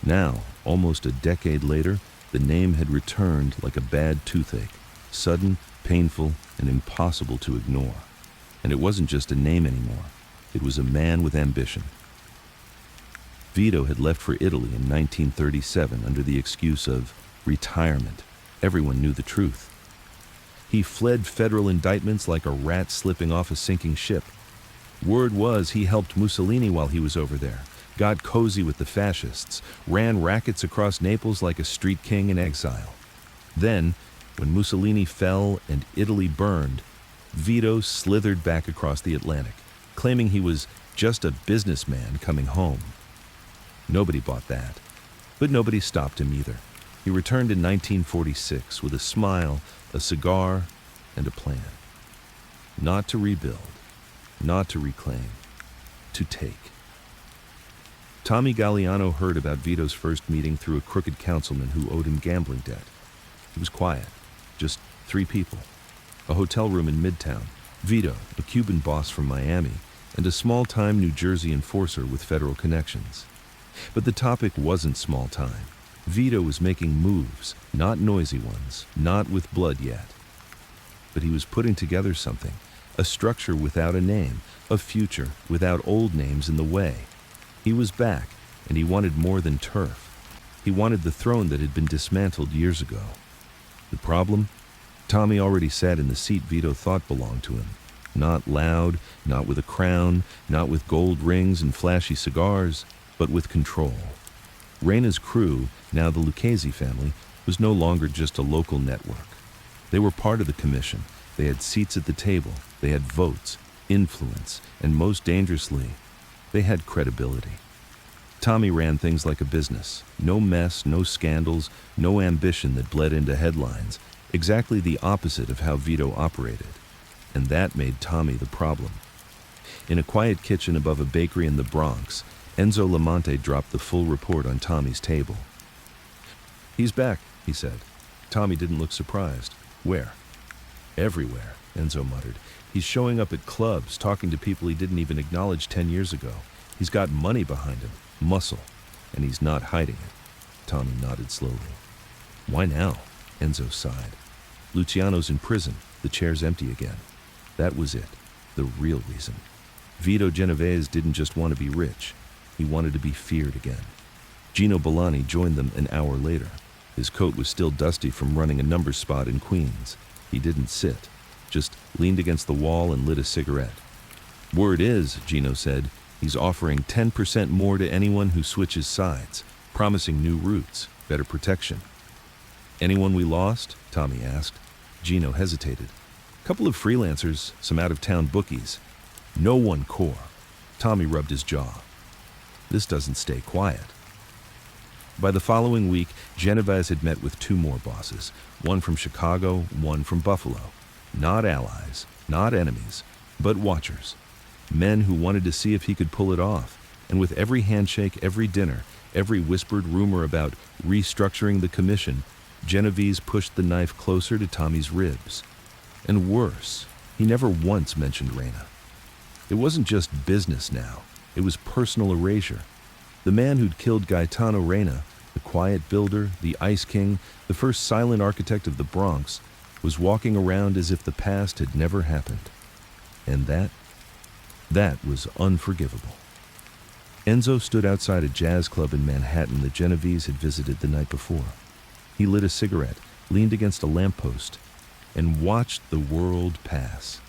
Now, almost a decade later, the name had returned like a bad toothache, sudden, painful, and impossible to ignore. And it wasn't just a name anymore. It was a man with ambition. Vito had left for Italy in 1937 under the excuse of retirement. Everyone knew the truth. He fled federal indictments like a rat slipping off a sinking ship. Word was he helped Mussolini while he was over there, got cozy with the fascists, ran rackets across Naples like a street king in exile. Then, when Mussolini fell and Italy burned, Vito slithered back across the Atlantic, claiming he was just a businessman coming home. Nobody bought that. But nobody stopped him either. He returned in 1946 with a smile, a cigar, and a plan. Not to rebuild, not to reclaim, to take. Tommy Galliano heard about Vito's first meeting through a crooked councilman who owed him gambling debt. It was quiet, just 3 people. A hotel room in Midtown, Vito, a Cuban boss from Miami, and a small-time New Jersey enforcer with federal connections. But the topic wasn't small time. Vito was making moves, not noisy ones, not with blood yet. But he was putting together something, a structure without a name, a future without old names in the way. He was back, and he wanted more than turf. He wanted the throne that had been dismantled years ago. The problem? Tommy already sat in the seat Vito thought belonged to him. Not loud, not with a crown, not with gold rings and flashy cigars, but with control. Reina's crew, now the Lucchese family, was no longer just a local network. They were part of the commission. They had seats at the table. They had votes, influence, and most dangerously, they had credibility. Tommy ran things like a business. No mess, no scandals, no ambition that bled into headlines. Exactly the opposite of how Vito operated. And that made Tommy the problem. In a quiet kitchen above a bakery in the Bronx, Enzo Lamonte dropped the full report on Tommy's table. "He's back," he said. Tommy didn't look surprised. "Where?" "Everywhere," Enzo muttered. "He's showing up at clubs, talking to people he didn't even acknowledge 10 years ago. He's got money behind him, muscle, and he's not hiding it." Tommy nodded slowly. "Why now?" Enzo sighed. "Luciano's in prison. The chair's empty again." That was it, the real reason. Vito Genovese didn't just want to be rich. He wanted to be feared again. Gino Bellani joined them an hour later. His coat was still dusty from running a numbers spot in Queens. He didn't sit, just leaned against the wall and lit a cigarette. "Word is," Gino said, "he's offering 10% more to anyone who switches sides, promising new routes, better protection." "Anyone we lost?" Tommy asked. Gino hesitated. "Couple of freelancers, some out-of-town bookies. No one core." Tommy rubbed his jaw. This doesn't stay quiet. By the following week, Genovese had met with 2 more bosses, one from Chicago, one from Buffalo. Not allies, not enemies, but watchers. Men who wanted to see if he could pull it off. And with every handshake, every dinner, every whispered rumor about restructuring the commission, Genovese pushed the knife closer to Tommy's ribs. And worse, he never once mentioned Reina. It wasn't just business now. It was personal erasure. The man who'd killed Gaetano Reina, the quiet builder, the Ice King, the first silent architect of the Bronx, was walking around as if the past had never happened. And that was unforgivable. Enzo stood outside a jazz club in Manhattan that Genovese had visited the night before. He lit a cigarette, leaned against a lamppost, and watched the world pass.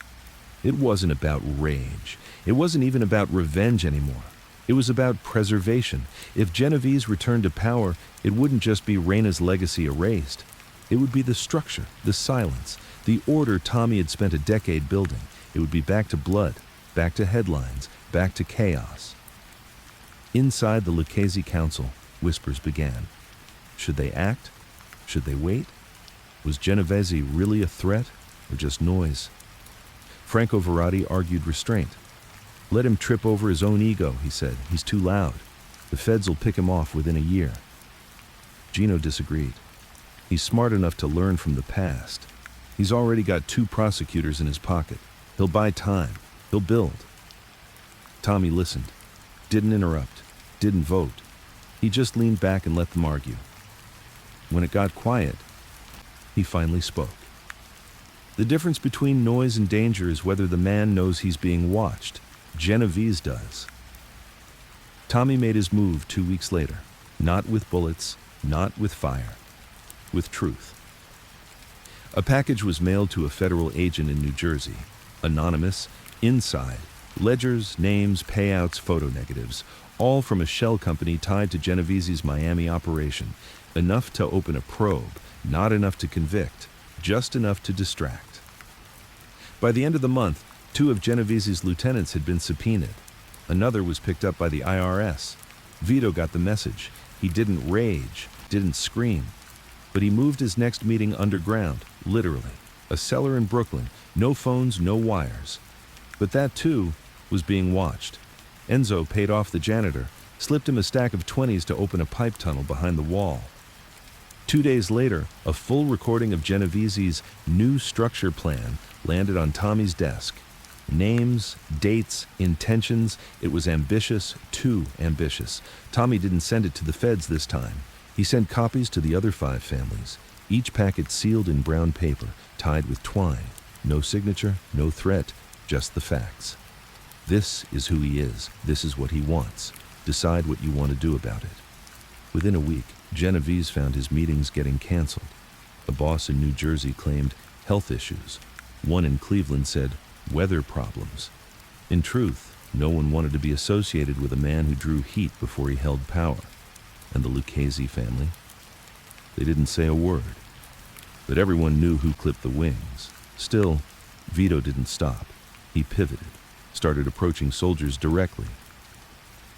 It wasn't about rage. It wasn't even about revenge anymore. It was about preservation. If Genovese returned to power, it wouldn't just be Reina's legacy erased. It would be the structure, the silence, the order Tommy had spent a decade building. It would be back to blood, back to headlines, back to chaos. Inside the Lucchese Council, whispers began. Should they act? Should they wait? Was Genovese really a threat, or just noise? Franco Verratti argued restraint. "Let him trip over his own ego," he said. "He's too loud. The feds will pick him off within a year." Gino disagreed. "He's smart enough to learn from the past. He's already got 2 prosecutors in his pocket. He'll buy time. He'll build." Tommy listened. Didn't interrupt. Didn't vote. He just leaned back and let them argue. When it got quiet, he finally spoke. "The difference between noise and danger is whether the man knows he's being watched. Genovese does." Tommy made his move 2 weeks later. Not with bullets, not with fire. With truth. A package was mailed to a federal agent in New Jersey. Anonymous, inside, ledgers, names, payouts, photo negatives, all from a shell company tied to Genovese's Miami operation. Enough to open a probe, not enough to convict, just enough to distract. By the end of the month, 2 of Genovese's lieutenants had been subpoenaed. Another was picked up by the IRS. Vito got the message. He didn't rage, didn't scream, but he moved his next meeting underground, literally. A cellar in Brooklyn, no phones, no wires. But that, too, was being watched. Enzo paid off the janitor, slipped him a stack of 20s to open a pipe tunnel behind the wall. 2 days later, a full recording of Genovese's new structure plan landed on Tommy's desk. Names, dates, intentions. It was ambitious, too ambitious. Tommy didn't send it to the feds this time. He sent copies to the other 5 families, each packet sealed in brown paper, tied with twine. No signature, no threat, just the facts. This is who he is. This is what he wants. Decide what you want to do about it. Within a week, Genovese found his meetings getting canceled. A boss in New Jersey claimed health issues. One in Cleveland said weather problems. In truth, no one wanted to be associated with a man who drew heat before he held power. And the Lucchese family? They didn't say a word. But everyone knew who clipped the wings. Still, Vito didn't stop. He pivoted, started approaching soldiers directly,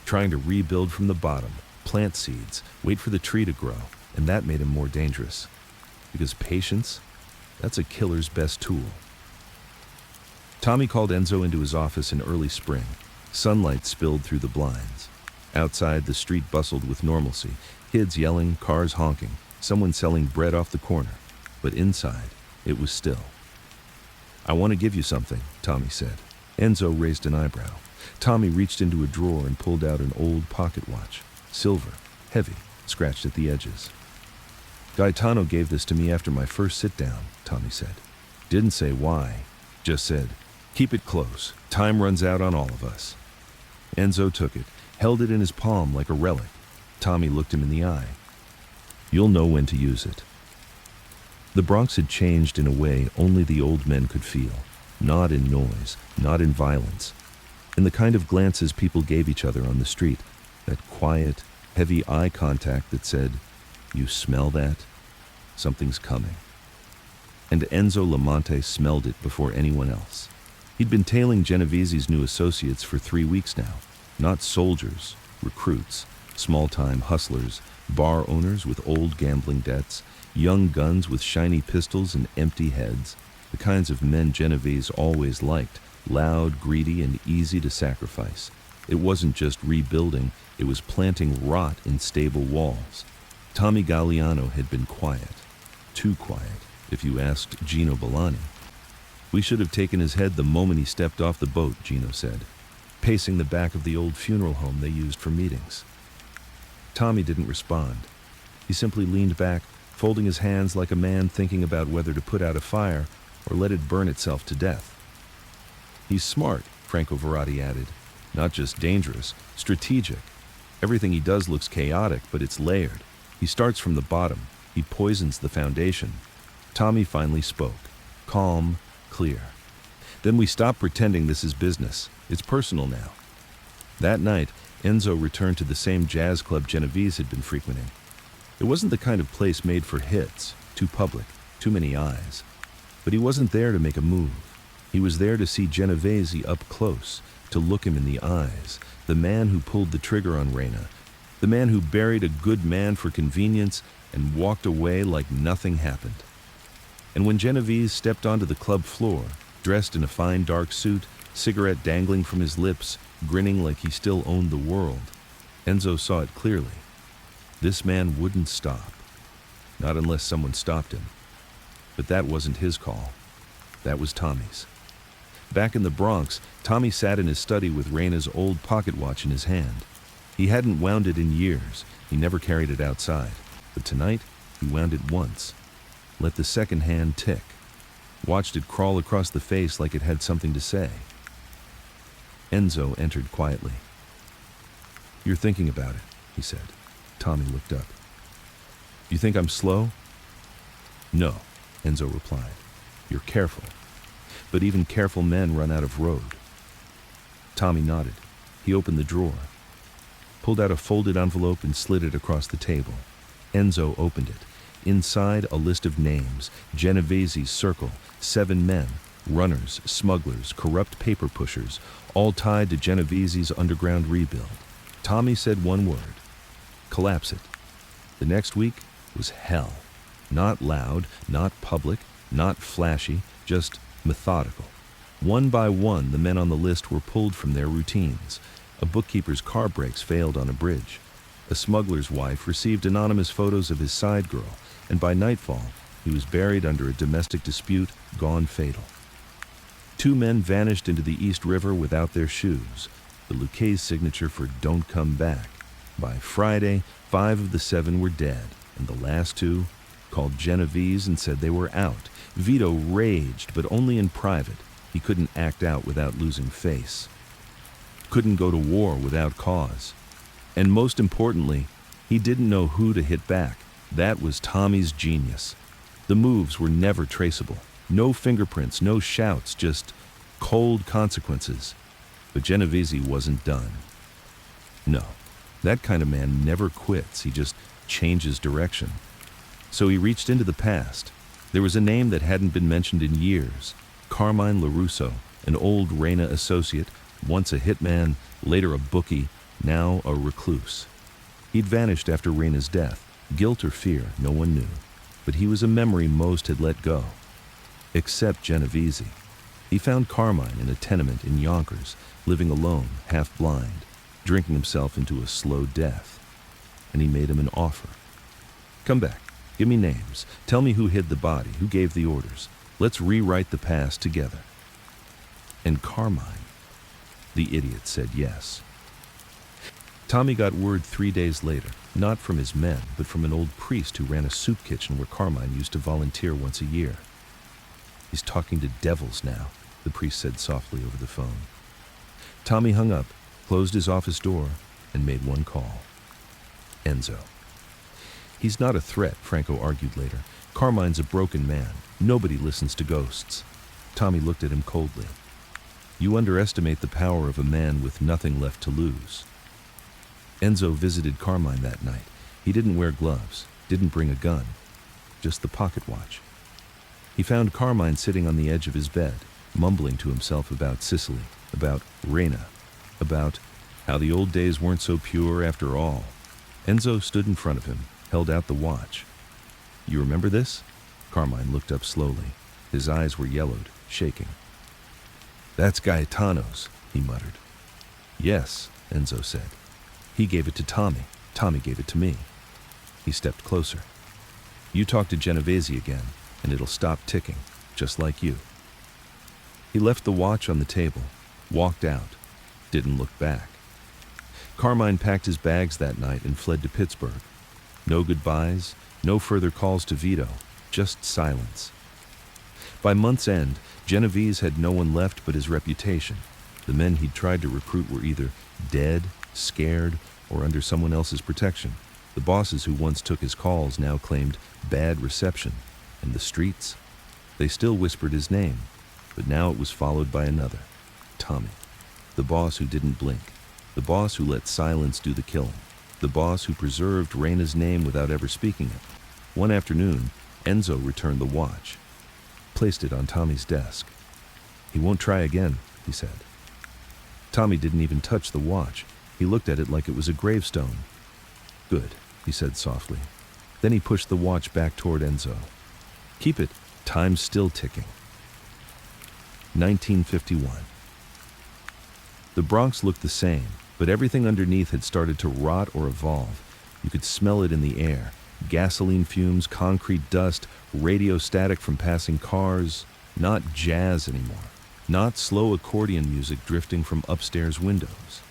trying to rebuild from the bottom, plant seeds, wait for the tree to grow, and that made him more dangerous. Because patience, that's a killer's best tool. Tommy called Enzo into his office in early spring. Sunlight spilled through the blinds. Outside, the street bustled with normalcy. Kids yelling, cars honking, someone selling bread off the corner. But inside, it was still. "I want to give you something," Tommy said. Enzo raised an eyebrow. Tommy reached into a drawer and pulled out an old pocket watch. Silver, heavy, scratched at the edges. "Gaetano gave this to me after my first sit-down," Tommy said. Didn't say why, just said, "Keep it close. Time runs out on all of us." Enzo took it, held it in his palm like a relic. Tommy looked him in the eye. "You'll know when to use it." The Bronx had changed in a way only the old men could feel. Not in noise, not in violence. In the kind of glances people gave each other on the street. That quiet, heavy eye contact that said, "You smell that? Something's coming." And Enzo Lamonte smelled it before anyone else. He'd been tailing Genovese's new associates for 3 weeks now. Not soldiers, recruits, small-time hustlers, bar owners with old gambling debts, young guns with shiny pistols and empty heads, the kinds of men Genovese always liked, loud, greedy, and easy to sacrifice. It wasn't just rebuilding, it was planting rot in stable walls. Tommy Galliano had been quiet. Too quiet, if you asked Gino Bellani. "We should have taken his head the moment he stepped off the boat," Gino said, pacing the back of the old funeral home they used for meetings. Tommy didn't respond. He simply leaned back, folding his hands like a man thinking about whether to put out a fire or let it burn itself to death. "He's smart," Franco Verratti added. "Not just dangerous, strategic. Everything he does looks chaotic, but it's layered. He starts from the bottom. He poisons the foundation." Tommy finally spoke. Calm, clear. "Then we stop pretending this is business. It's personal now." That night, Enzo returned to the same jazz club Genovese had been frequenting. It wasn't the kind of place made for hits, too public, too many eyes. But he wasn't there to make a move. He was there to see Genovese up close, to look him in the eyes, the man who pulled the trigger on Reina, the man who buried a good man for convenience and walked away like nothing happened. And when Genovese stepped onto the club floor, dressed in a fine dark suit, cigarette dangling from his lips, grinning like he still owned the world, Enzo saw it clearly. This man wouldn't stop. Not unless someone stopped him. But that wasn't his call. That was Tommy's. Back in the Bronx, Tommy sat in his study with Reina's old pocket watch in his hand. He hadn't wound it in years. He never carried it outside. But tonight, he wound it once. Let the second hand tick. Watched it crawl across the face like it had something to say. Enzo entered quietly. "You're thinking about it," he said. Tommy looked up. "You think I'm slow?" "No," Enzo replied. "You're careful. But even careful men run out of road." Tommy nodded. He opened the drawer, pulled out a folded envelope and slid it across the table. Enzo opened it. Inside, a list of names. Genovese's circle. 7 men. Runners, smugglers, corrupt paper pushers, all tied to Genovese's underground rebuild. Tommy said one word: collapse it. The next week was hell. Not loud, not public, not flashy, just methodical. One by one, the men on the list were pulled from their routines. A bookkeeper's car brakes failed on a bridge. A smuggler's wife received anonymous photos of his side girl, and by nightfall, he was buried under a domestic dispute, gone fatal. 2 men vanished into the East River without their shoes, the Lucchese signature for "Don't Come Back." By Friday, 5 of the 7 were dead, and the last 2 called Genovese and said they were out. Vito raged, but only in private. He couldn't act out without losing face. Couldn't go to war without cause. And most importantly, he didn't know who to hit back. That was Tommy's genius. The moves were never traceable. No fingerprints, no shouts, just cold consequences. But Genovese wasn't done. No, that kind of man never quits. He just changes direction. So he reached into the past. There was a name that hadn't been mentioned in years: Carmine LaRusso, an old Reina associate, once a hitman, later a bookie, now a recluse. He'd vanished after Reina's death. Guilt or fear, no one knew. But he was a memory most had let go. Except Genovese. He found Carmine in a tenement in Yonkers, living alone, half blind, drinking himself into a slow death. And he made him an offer. "Come back. Give me names. Tell me who hid the body, who gave the orders. Let's rewrite the past together." And Carmine, the idiot, said yes. Tommy got word 3 days later, not from his men, but from an old priest who ran a soup kitchen where Carmine used to volunteer once a year. "He's talking to devils now," the priest said softly over the phone. Tommy hung up, closed his office door, and made one call. Enzo. "He's not a threat," Franco argued later. "Carmine's a broken man. Nobody listens to ghosts." Tommy looked at him coldly. "You underestimate the power of a man with nothing left to lose." Enzo visited Carmine that night. He didn't wear gloves, didn't bring a gun, just the pocket watch. He found Carmine sitting on the edge of his bed, mumbling to himself about Sicily, about Reina, about how the old days weren't so pure after all. Enzo stood in front of him, held out the watch. "You remember this?" Carmine looked up slowly. His eyes were yellowed, shaking. "That's Gaetano's," he muttered. "Yes," Enzo said. "He gave it to Tommy. Tommy gave it to me." He stepped closer. "You talk to Genovese again, and it'll stop ticking, just like you." He left the watch on the table, walked out, didn't look back. Carmine packed his bags that night and fled to Pittsburgh. No goodbyes, no further calls to Vito, just silence. By month's end, Genovese had no one left but his reputation. The men he'd tried to recruit were either dead, scared, or under someone else's protection. The bosses who once took his calls now claimed bad reception. And the streets? They still whispered his name, but now it was followed by another: Tommy. The boss who didn't blink. The boss who let silence do the killing. The boss who preserved Reina's name without ever speaking it. One afternoon, Enzo returned the watch, placed it on Tommy's desk. "He won't try again," he said. Tommy didn't even touch the watch. He looked at it like it was a gravestone. "Good," he said softly. Then he pushed the watch back toward Enzo. "Keep it. Time's still ticking." 1951. The Bronx looked the same, but everything underneath had started to rot or evolve. You could smell it in the air. Gasoline fumes, concrete dust, radio static from passing cars. Not jazz anymore. Not slow accordion music drifting from upstairs windows.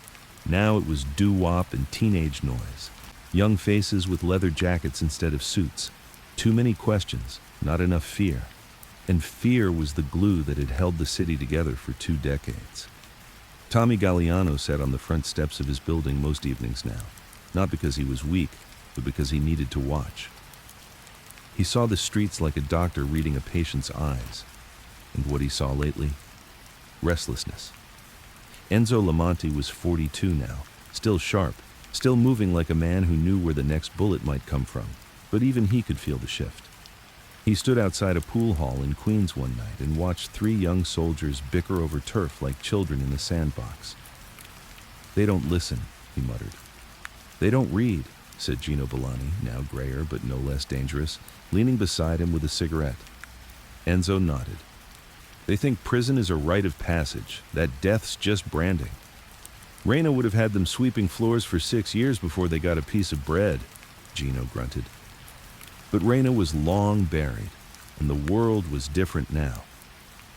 Now it was doo-wop and teenage noise. Young faces with leather jackets instead of suits. Too many questions, not enough fear. And fear was the glue that had held the city together for 2 decades. Tommy Galliano sat on the front steps of his building most evenings now, not because he was weak, but because he needed to watch. He saw the streets like a doctor reading a patient's eyes. And what he saw lately? Restlessness. Enzo Lamonti was 42 now, still sharp, still moving like a man who knew where the next bullet might come from, but even he could feel the shift. He stood outside a pool hall in Queens one night and watched 3 young soldiers bicker over turf like children in a sandbox. "They don't listen," he muttered. They don't read, said Gino Bellani, now grayer but no less dangerous, leaning beside him with a cigarette. Enzo nodded. They think prison is a rite of passage, that death's just branding. Reina would have had them sweeping floors for 6 years before they got a piece of bread, Gino grunted. But Reina was long buried, and the world was different now.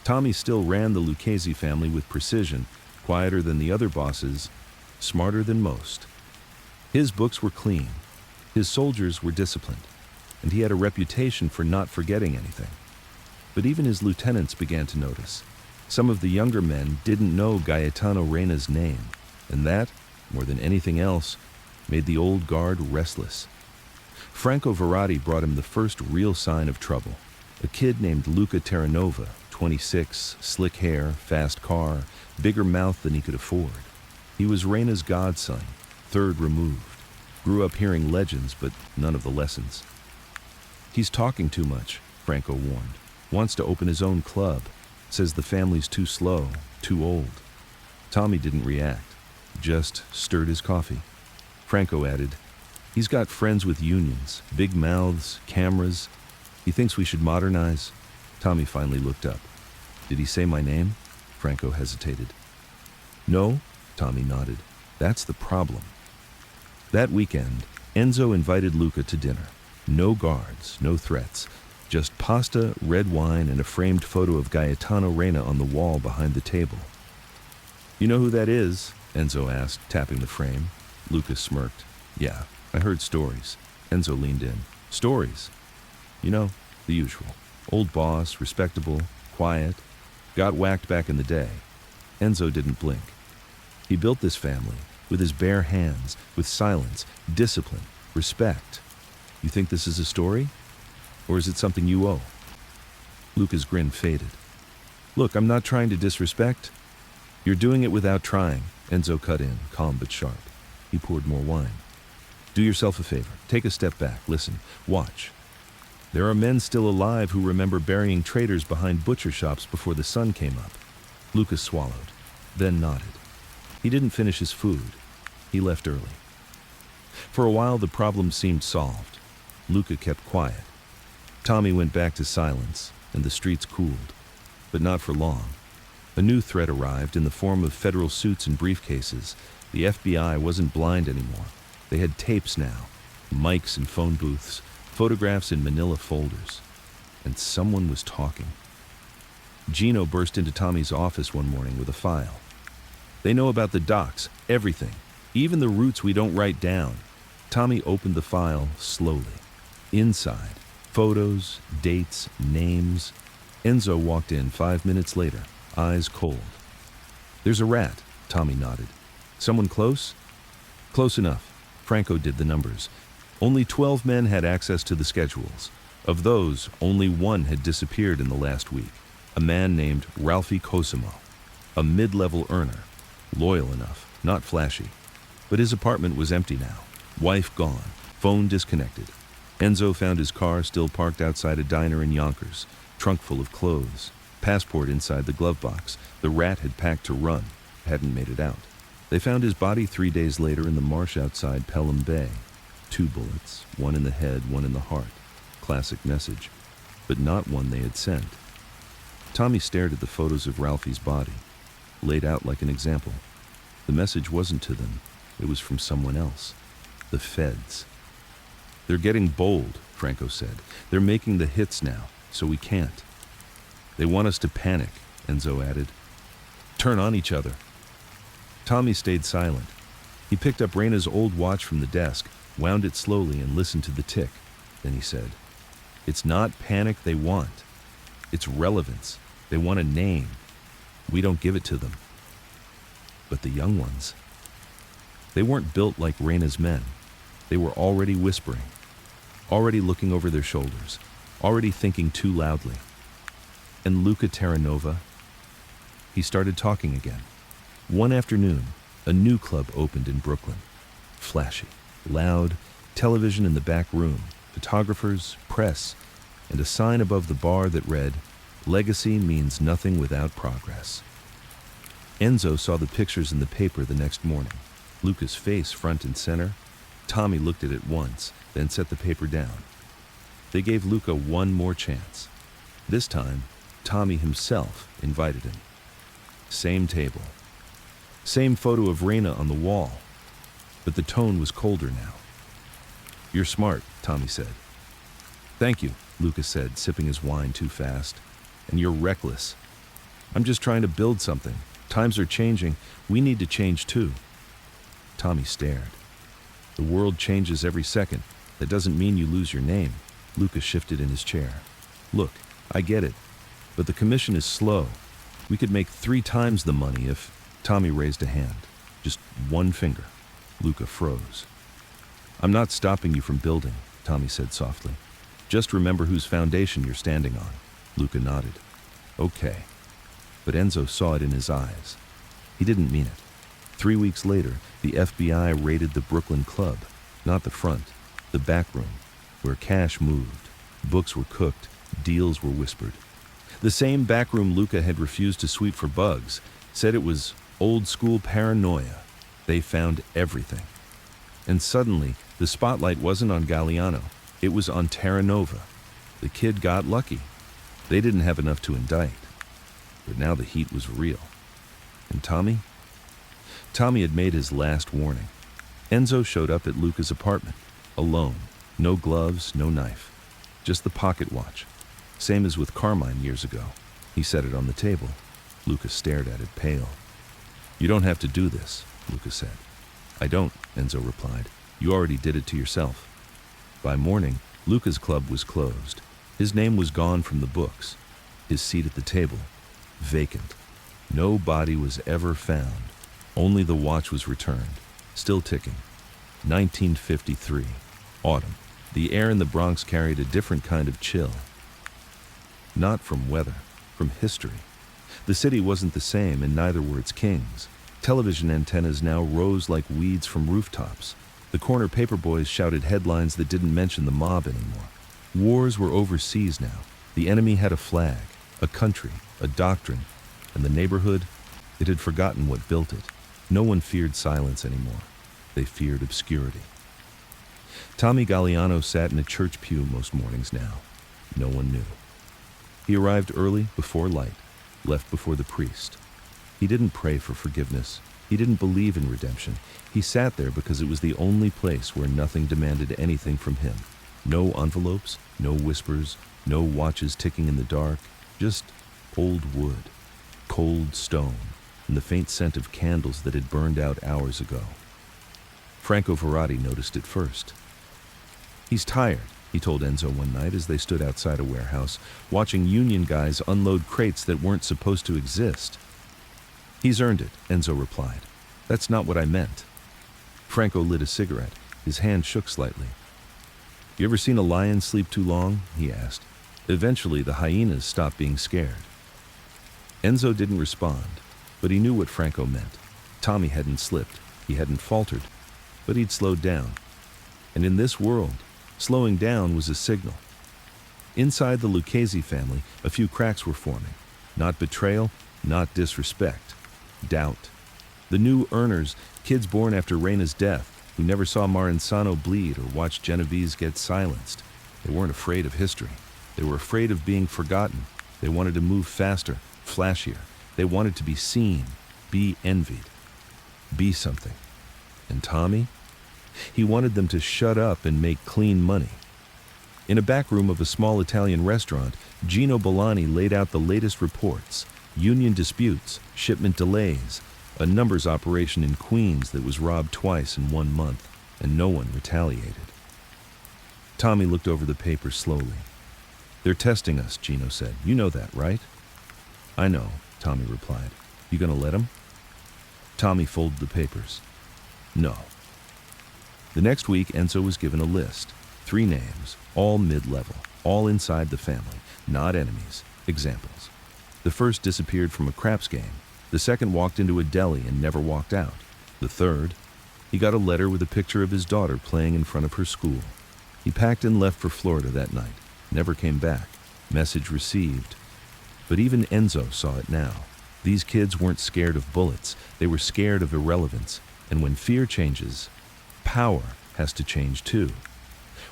Tommy still ran the Lucchese family with precision, quieter than the other bosses, smarter than most. His books were clean, his soldiers were disciplined, and he had a reputation for not forgetting anything. But even his lieutenants began to notice. Some of the younger men didn't know Gaetano Reina's name, and that, more than anything else, made the old guard restless. Franco Verratti brought him the first real sign of trouble. A kid named Luca Terranova, 26, slick hair, fast car, bigger mouth than he could afford. He was Reina's godson, third removed. Grew up hearing legends, but none of the lessons. He's talking too much, Franco warned. Wants to open his own club. Says the family's too slow, too old. Tommy didn't react, just stirred his coffee. Franco added, he's got friends with unions, big mouths, cameras. He thinks we should modernize. Tommy finally looked up. Did he say my name? Franco hesitated. No, Tommy nodded. That's the problem. That weekend, Enzo invited Luca to dinner. No guards, no threats. Just pasta, red wine, and a framed photo of Gaetano Reina on the wall behind the table. You know who that is? Enzo asked, tapping the frame. Luca smirked. Yeah, I heard stories. Enzo leaned in. Stories? You know, the usual. Old boss, respectable, quiet. Got whacked back in the day. Enzo didn't blink. He built this family, with his bare hands, with silence, discipline, respect. You think this is a story? Or is it something you owe? Luca's grin faded. Look, I'm not trying to disrespect. You're doing it without trying, Enzo cut in, calm but sharp. He poured more wine. Do yourself a favor. Take a step back. Listen. Watch. There are men still alive who remember burying traitors behind butcher shops before the sun came up. Luca swallowed, then nodded. He didn't finish his food. He left early. For a while, the problem seemed solved. Luca kept quiet. Tommy went back to silence, and the streets cooled. But not for long. A new threat arrived in the form of federal suits and briefcases. The FBI wasn't blind anymore. They had tapes now, mics and phone booths, photographs in manila folders. And someone was talking. Gino burst into Tommy's office one morning with a file. They know about the docs, everything, even the routes we don't write down. Tommy opened the file slowly. Inside, photos, dates, names. Enzo walked in 5 minutes later, eyes cold. There's a rat, Tommy nodded. Someone close? Close enough. Franco did the numbers. Only 12 men had access to the schedules. Of those, only one had disappeared in the last week. A man named Ralphie Cosimo. A mid-level earner. Loyal enough, not flashy. But his apartment was empty now. Wife gone. Phone disconnected. Enzo found his car still parked outside a diner in Yonkers. Trunk full of clothes. Passport inside the glove box. The rat had packed to run. Hadn't made it out. They found his body 3 days later in the marsh outside Pelham Bay. 2 bullets, one in the head, one in the heart. Classic message, but not one they had sent. Tommy stared at the photos of Ralphie's body, laid out like an example. The message wasn't to them. It was from someone else. The feds. They're getting bold, Franco said. They're making the hits now, so we can't. They want us to panic, Enzo added. Turn on each other. Tommy stayed silent. He picked up Reina's old watch from the desk, wound it slowly and listened to the tick. Then he said, it's not panic they want. It's relevance. They want a name. We don't give it to them. But the young ones, they weren't built like Reina's men. They were already whispering, already looking over their shoulders, already thinking too loudly. And Luca Terranova, he started talking again. One afternoon, a new club opened in Brooklyn. Flashy, loud, television in the back room, photographers, press, and a sign above the bar that read, Legacy means nothing without progress. Enzo saw the pictures in the paper the next morning. Luca's face front and center. Tommy looked at it once, then set the paper down. They gave Luca one more chance. This time, Tommy himself invited him. Same table. Same photo of Reina on the wall. But the tone was colder now. "You're smart," Tommy said. "Thank you," Luca said, sipping his wine too fast. "And you're reckless. I'm just trying to build something. Times are changing. We need to change too." Tommy stared. "The world changes every second. That doesn't mean you lose your name." Luca shifted in his chair. "Look, I get it. But the commission is slow. We could make 3 times the money if—" Tommy raised a hand. Just one finger. Luca froze. "I'm not stopping you from building," Tommy said softly. "Just remember whose foundation you're standing on." Luca nodded. "Okay." But Enzo saw it in his eyes. He didn't mean it. 3 weeks later, the FBI raided the Brooklyn club. Not the front, the back room, where cash moved, books were cooked, deals were whispered. The same back room Luca had refused to sweep for bugs, said it was old-school paranoia. They found everything. And suddenly, the spotlight wasn't on Galliano. It was on Terranova. The kid got lucky. They didn't have enough to indict. But now the heat was real. And Tommy? Tommy had made his last warning. Enzo showed up at Luca's apartment, alone. No gloves, no knife. Just the pocket watch. Same as with Carmine years ago. He set it on the table. Luca stared at it, pale. "You don't have to do this," Luca said. "I don't," Enzo replied. "You already did it to yourself." By morning, Luca's club was closed. His name was gone from the books. His seat at the table, vacant. No body was ever found. Only the watch was returned, still ticking. 1953, autumn. The air in the Bronx carried a different kind of chill. Not from weather, from history. The city wasn't the same, and neither were its kings. Television antennas now rose like weeds from rooftops. The corner paper boys shouted headlines that didn't mention the mob anymore. Wars were overseas now. The enemy had a flag, a country, a doctrine, and the neighborhood, it had forgotten what built it. No one feared silence anymore. They feared obscurity. Tommy Galliano sat in a church pew most mornings now. No one knew. He arrived early, before light, left before the priest. He didn't pray for forgiveness. He didn't believe in redemption. He sat there because it was the only place where nothing demanded anything from him. No envelopes, no whispers, no watches ticking in the dark, just old wood, cold stone, and the faint scent of candles that had burned out hours ago. Franco Verratti noticed it first. "He's tired," he told Enzo one night as they stood outside a warehouse, watching union guys unload crates that weren't supposed to exist. "He's earned it," Enzo replied. "That's not what I meant." Franco lit a cigarette. His hand shook slightly. "You ever seen a lion sleep too long?" he asked. "Eventually, the hyenas stopped being scared." Enzo didn't respond, but he knew what Franco meant. Tommy hadn't slipped. He hadn't faltered, but he'd slowed down. And in this world, slowing down was a signal. Inside the Lucchese family, a few cracks were forming. Not betrayal, not disrespect. Doubt. The new earners, kids born after Reina's death, who never saw Maranzano bleed or watched Genovese get silenced. They weren't afraid of history. They were afraid of being forgotten. They wanted to move faster, flashier. They wanted to be seen, be envied, be something. And Tommy? He wanted them to shut up and make clean money. In a back room of a small Italian restaurant, Gino Bolani laid out the latest reports, union disputes, shipment delays, a numbers operation in Queens that was robbed twice in 1 month, and no one retaliated. Tommy looked over the papers slowly. "They're testing us," Gino said. "You know that, right?" "I know," Tommy replied. "You gonna let them?" Tommy folded the papers. "No." The next week, Enzo was given a list. 3 names, all mid-level, all inside the family, not enemies, examples. The first disappeared from a craps game. The second walked into a deli and never walked out. The third, he got a letter with a picture of his daughter playing in front of her school. He packed and left for Florida that night, never came back. Message received. But even Enzo saw it now. These kids weren't scared of bullets. They were scared of irrelevance. And when fear changes, power has to change too.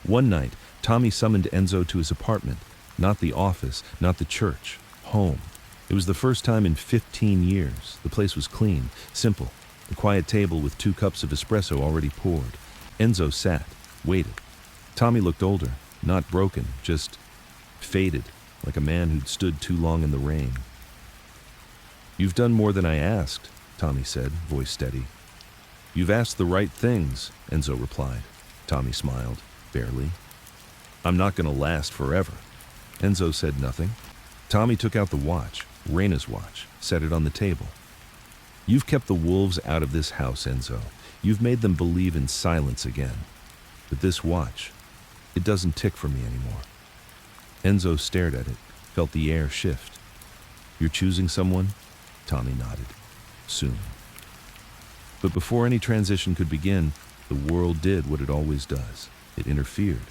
One night, Tommy summoned Enzo to his apartment, not the office, not the church, home. It was the first time in 15 years. The place was clean, simple, a quiet table with 2 cups of espresso already poured. Enzo sat, waited. Tommy looked older, not broken, just faded, like a man who'd stood too long in the rain. "You've done more than I asked," Tommy said, voice steady. "You've asked the right things," Enzo replied. Tommy smiled, barely. "I'm not going to last forever." Enzo said nothing. Tommy took out the watch, Reina's watch, set it on the table. "You've kept the wolves out of this house, Enzo. You've made them believe in silence again. But this watch, it doesn't tick for me anymore." Enzo stared at it, felt the air shift. "You're choosing someone?" Tommy nodded. "Soon." But before any transition could begin, the world did what it always does. It interfered.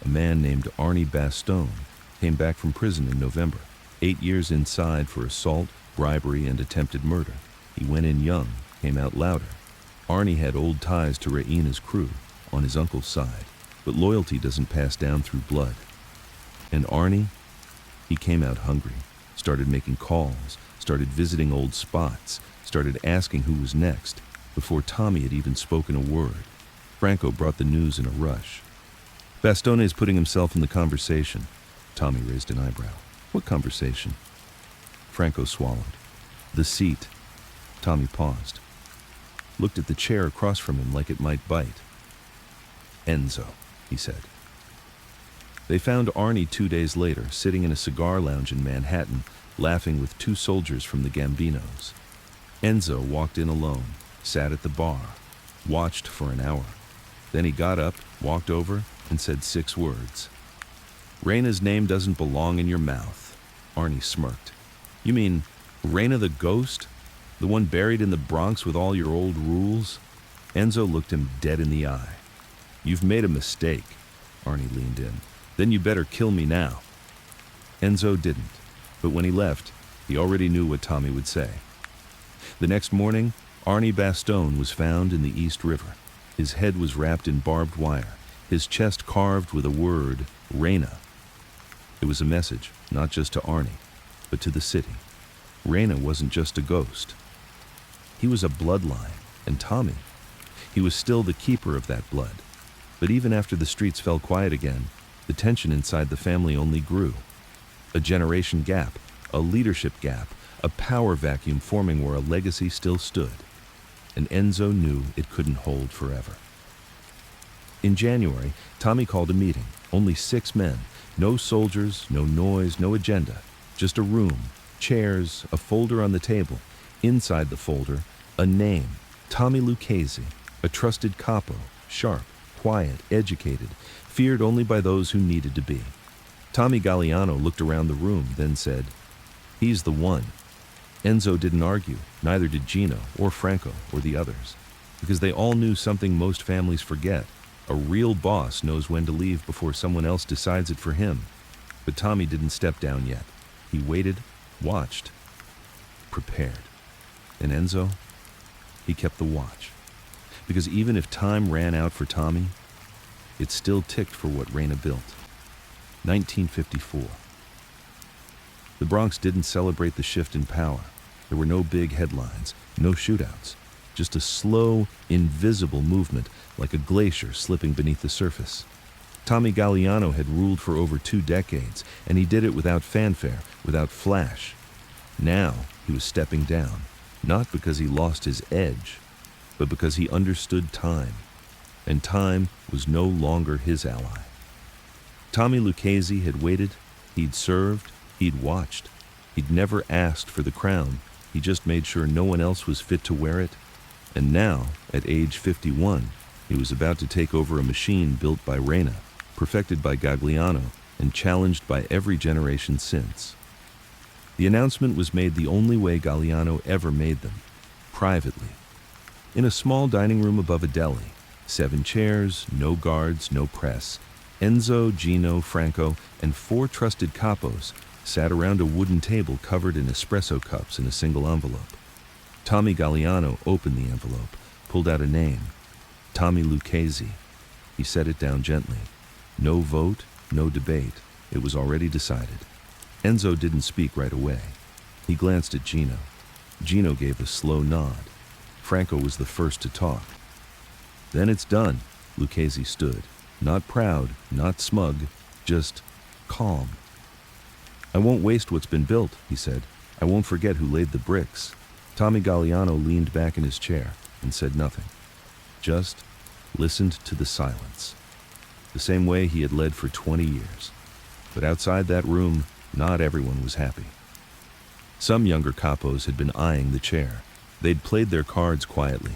A man named Arnie Bastone came back from prison in November, 8 years inside for assault, bribery, and attempted murder. He went in young, came out louder. Arnie had old ties to Reina's crew, on his uncle's side, but loyalty doesn't pass down through blood. And Arnie, he came out hungry, started making calls, started visiting old spots, started asking who was next, before Tommy had even spoken a word. Franco brought the news in a rush. "Bastone is putting himself in the conversation." Tommy raised an eyebrow. "What conversation?" Franco swallowed. "The seat." Tommy paused, looked at the chair across from him like it might bite. "Enzo," he said. They found Arnie 2 days later, sitting in a cigar lounge in Manhattan, laughing with 2 soldiers from the Gambinos. Enzo walked in alone, sat at the bar, watched for an hour. Then he got up, walked over, and said 6 words. "Reina's name doesn't belong in your mouth." Arnie smirked. "You mean Reina the ghost? The one buried in the Bronx with all your old rules?" Enzo looked him dead in the eye. "You've made a mistake." Arnie leaned in. "Then you better kill me now." Enzo didn't, but when he left, he already knew what Tommy would say. The next morning, Arnie Bastone was found in the East River. His head was wrapped in barbed wire, his chest carved with a word, Reina. It was a message, not just to Arnie, but to the city. Reina wasn't just a ghost. He was a bloodline, and Tommy, he was still the keeper of that blood. But even after the streets fell quiet again, the tension inside the family only grew. A generation gap, a leadership gap, a power vacuum forming where a legacy still stood. And Enzo knew it couldn't hold forever. In January, Tommy called a meeting. Only 6 men. No soldiers, no noise, no agenda. Just a room, chairs, a folder on the table. Inside the folder, a name. Tommy Lucchese, a trusted capo, sharp, quiet, educated, feared only by those who needed to be. Tommy Galliano looked around the room, then said, "He's the one." Enzo didn't argue, neither did Gino or Franco or the others, because they all knew something most families forget. A real boss knows when to leave before someone else decides it for him. But Tommy didn't step down yet. He waited, watched, prepared. And Enzo, he kept the watch. Because even if time ran out for Tommy, it still ticked for what Reina built. 1954. The Bronx didn't celebrate the shift in power. There were no big headlines, no shootouts, just a slow, invisible movement like a glacier slipping beneath the surface. Tommy Galliano had ruled for over 2 decades, and he did it without fanfare, without flash. Now he was stepping down, not because he lost his edge, but because he understood time, and time was no longer his ally. Tommy Lucchese had waited, he'd served, he'd watched. He'd never asked for the crown, he just made sure no one else was fit to wear it. And now, at age 51, he was about to take over a machine built by Reina, perfected by Gagliano, and challenged by every generation since. The announcement was made the only way Galliano ever made them, privately. In a small dining room above a deli, 7 chairs, no guards, no press. Enzo, Gino, Franco, and 4 trusted capos sat around a wooden table covered in espresso cups in a single envelope. Tommy Galliano opened the envelope, pulled out a name. Tommy Lucchese. He set it down gently. No vote, no debate. It was already decided. Enzo didn't speak right away. He glanced at Gino. Gino gave a slow nod. Franco was the first to talk. Then it's done. Lucchese stood. Not proud, not smug, just calm. I won't waste what's been built, he said. I won't forget who laid the bricks. Tommy Galliano leaned back in his chair and said nothing. Just listened to the silence. The same way he had led for 20 years. But outside that room, not everyone was happy. Some younger capos had been eyeing the chair. They'd played their cards quietly,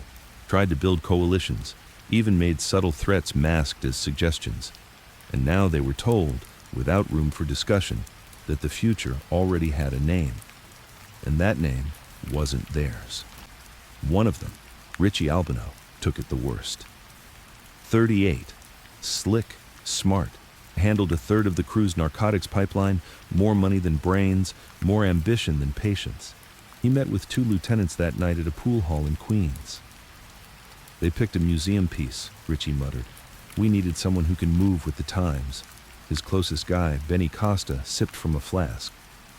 tried to build coalitions, even made subtle threats masked as suggestions. And now they were told, without room for discussion, that the future already had a name. And that name wasn't theirs. One of them, Richie Albino, took it the worst. 38, slick, smart, handled a third of the crew's narcotics pipeline, more money than brains, more ambition than patience. He met with 2 lieutenants that night at a pool hall in Queens. They picked a museum piece, Richie muttered. We needed someone who can move with the times. His closest guy, Benny Costa, sipped from a flask.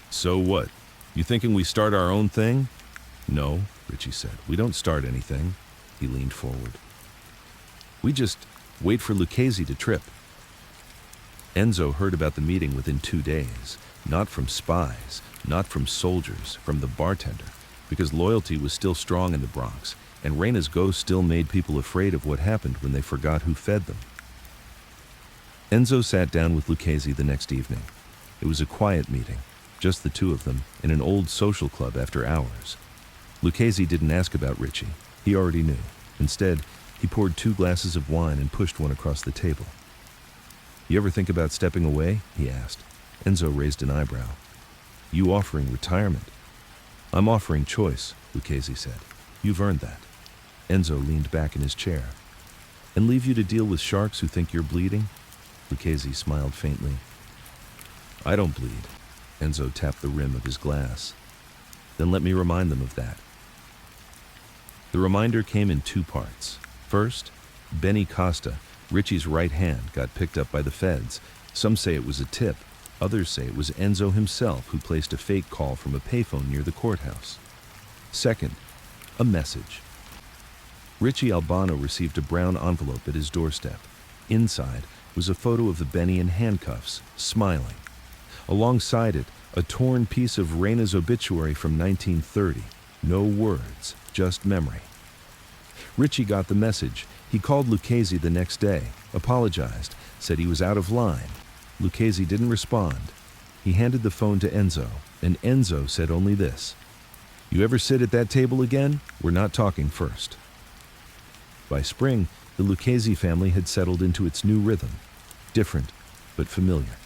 So what? You thinking we start our own thing? No, Richie said. We don't start anything. He leaned forward. We just wait for Lucchese to trip. Enzo heard about the meeting within 2 days. Not from spies, not from soldiers, from the bartender, because loyalty was still strong in the Bronx, and Reina's ghost still made people afraid of what happened when they forgot who fed them. Enzo sat down with Lucchese the next evening. It was a quiet meeting, just the 2 of them, in an old social club after hours. Lucchese didn't ask about Richie. He already knew. Instead, he poured 2 glasses of wine and pushed one across the table. You ever think about stepping away? He asked. Enzo raised an eyebrow. You offering retirement? I'm offering choice, Lucchese said. You've earned that. Enzo leaned back in his chair. And leave you to deal with sharks who think you're bleeding? Lucchese smiled faintly. I don't bleed. Enzo tapped the rim of his glass. Then let me remind them of that. The reminder came in 2 parts. First, Benny Costa, Richie's right hand, got picked up by the feds. Some say it was a tip. Others say it was Enzo himself who placed a fake call from a payphone near the courthouse. Second, a message. Richie Albano received a brown envelope at his doorstep. Inside was a photo of the Benny in handcuffs, smiling. Alongside it, a torn piece of Reina's obituary from 1930. No words, just memory. Richie got the message. He called Lucchese the next day, apologized, said he was out of line. Lucchese didn't respond. He handed the phone to Enzo, and Enzo said only this. You ever sit at that table again? We're not talking first. By spring, the Lucchese family had settled into its new rhythm. Different, but familiar.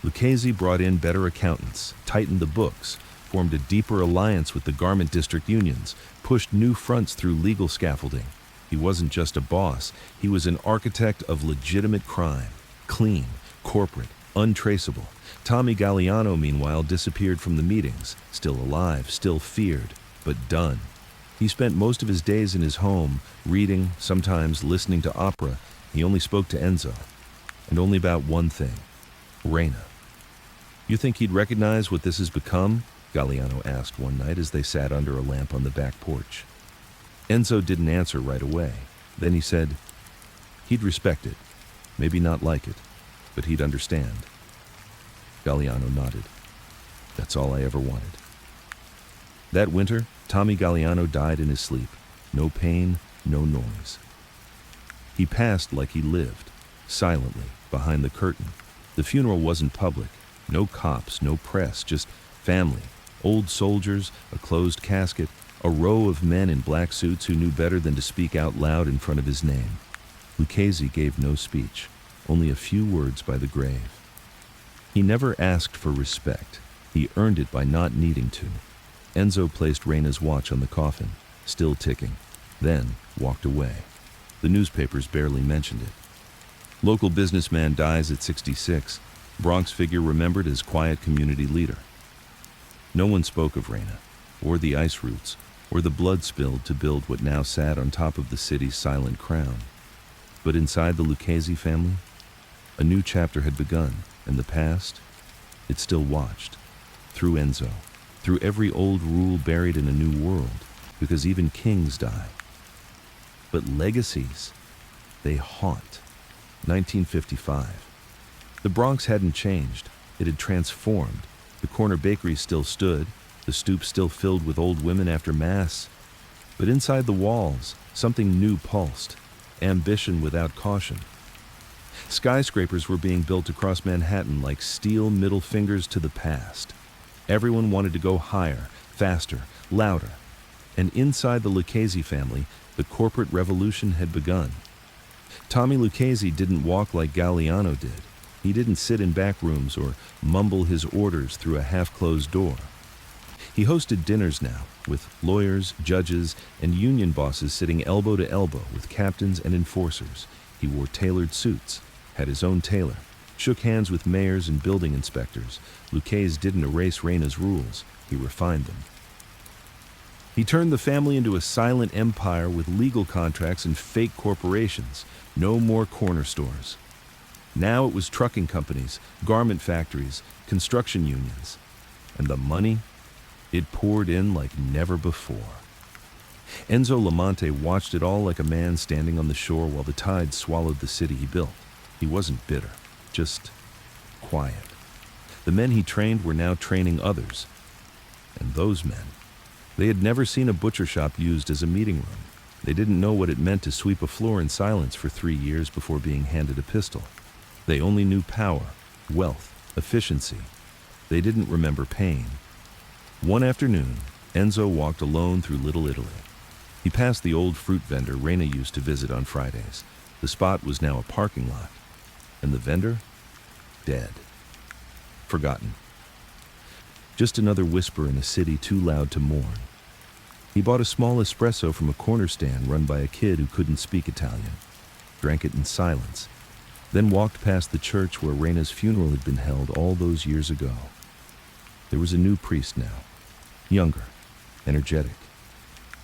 Lucchese brought in better accountants, tightened the books, formed a deeper alliance with the garment district unions, pushed new fronts through legal scaffolding. He wasn't just a boss, he was an architect of legitimate crime. Clean, corporate, untraceable. Tommy Galliano, meanwhile, disappeared from the meetings, still alive, still feared, but done. He spent most of his days in his home, reading, sometimes listening to opera. He only spoke to Enzo, and only about one thing, Reina. You think he'd recognize what this has become? Galliano asked one night as they sat under a lamp on the back porch. Enzo didn't answer right away. Then he said, he'd respect it. Maybe not like it, but he'd understand. Galliano nodded. That's all I ever wanted. That winter, Tommy Galliano died in his sleep. No pain, no noise. He passed like he lived, silently, behind the curtain. The funeral wasn't public. No cops, no press, just family. Old soldiers, a closed casket, a row of men in black suits who knew better than to speak out loud in front of his name. Lucchese gave no speech, only a few words by the grave. He never asked for respect. He earned it by not needing to. Enzo placed Reina's watch on the coffin, still ticking, then walked away. The newspapers barely mentioned it. Local businessman dies at 66. Bronx figure remembered as quiet community leader. No one spoke of Reina, or the ice routes, or the blood spilled to build what now sat on top of the city's silent crown. But inside the Lucchese family, a new chapter had begun, and the past, it still watched. Through Enzo, through every old rule buried in a new world, because even kings die. But legacies, they haunt. 1955. The Bronx hadn't changed, it had transformed. The corner bakery still stood, the stoop still filled with old women after mass. But inside the walls, something new pulsed, ambition without caution. Skyscrapers were being built across Manhattan like steel middle fingers to the past. Everyone wanted to go higher, faster, louder. And inside the Lucchese family, the corporate revolution had begun. Tommy Lucchese didn't walk like Gaetano did. He didn't sit in back rooms or mumble his orders through a half-closed door. He hosted dinners now, with lawyers, judges, and union bosses sitting elbow to elbow with captains and enforcers. He wore tailored suits, had his own tailor, shook hands with mayors and building inspectors. Lucchese didn't erase Reina's rules, he refined them. He turned the family into a silent empire with legal contracts and fake corporations. No more corner stores. Now it was trucking companies, garment factories, construction unions. And the money? It poured in like never before. Enzo Lamonte watched it all like a man standing on the shore while the tide swallowed the city he built. He wasn't bitter, just quiet. The men he trained were now training others. And those men, they had never seen a butcher shop used as a meeting room. They didn't know what it meant to sweep a floor in silence for 3 years before being handed a pistol. They only knew power, wealth, efficiency. They didn't remember pain. One afternoon, Enzo walked alone through Little Italy. He passed the old fruit vendor Reina used to visit on Fridays. The spot was now a parking lot. And the vendor? Dead. Forgotten. Just another whisper in a city too loud to mourn. He bought a small espresso from a corner stand run by a kid who couldn't speak Italian, drank it in silence, then walked past the church where Reina's funeral had been held all those years ago. There was a new priest now, younger, energetic,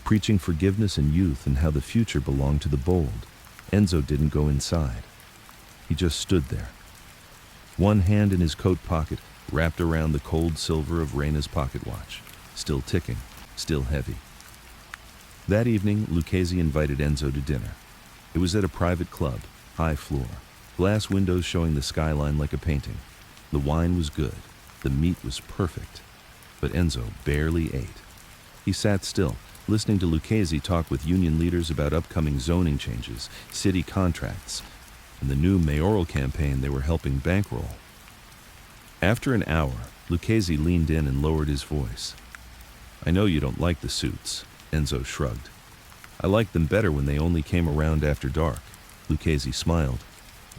preaching forgiveness and youth and how the future belonged to the bold. Enzo didn't go inside. He just stood there, one hand in his coat pocket, wrapped around the cold silver of Reina's pocket watch, still ticking, still heavy. That evening, Lucchese invited Enzo to dinner. It was at a private club, high floor, glass windows showing the skyline like a painting. The wine was good, the meat was perfect, but Enzo barely ate. He sat still, listening to Lucchese talk with union leaders about upcoming zoning changes, city contracts, and the new mayoral campaign they were helping bankroll. After an hour, Lucchese leaned in and lowered his voice. "I know you don't like the suits," Enzo shrugged. "I liked them better when they only came around after dark." Lucchese smiled.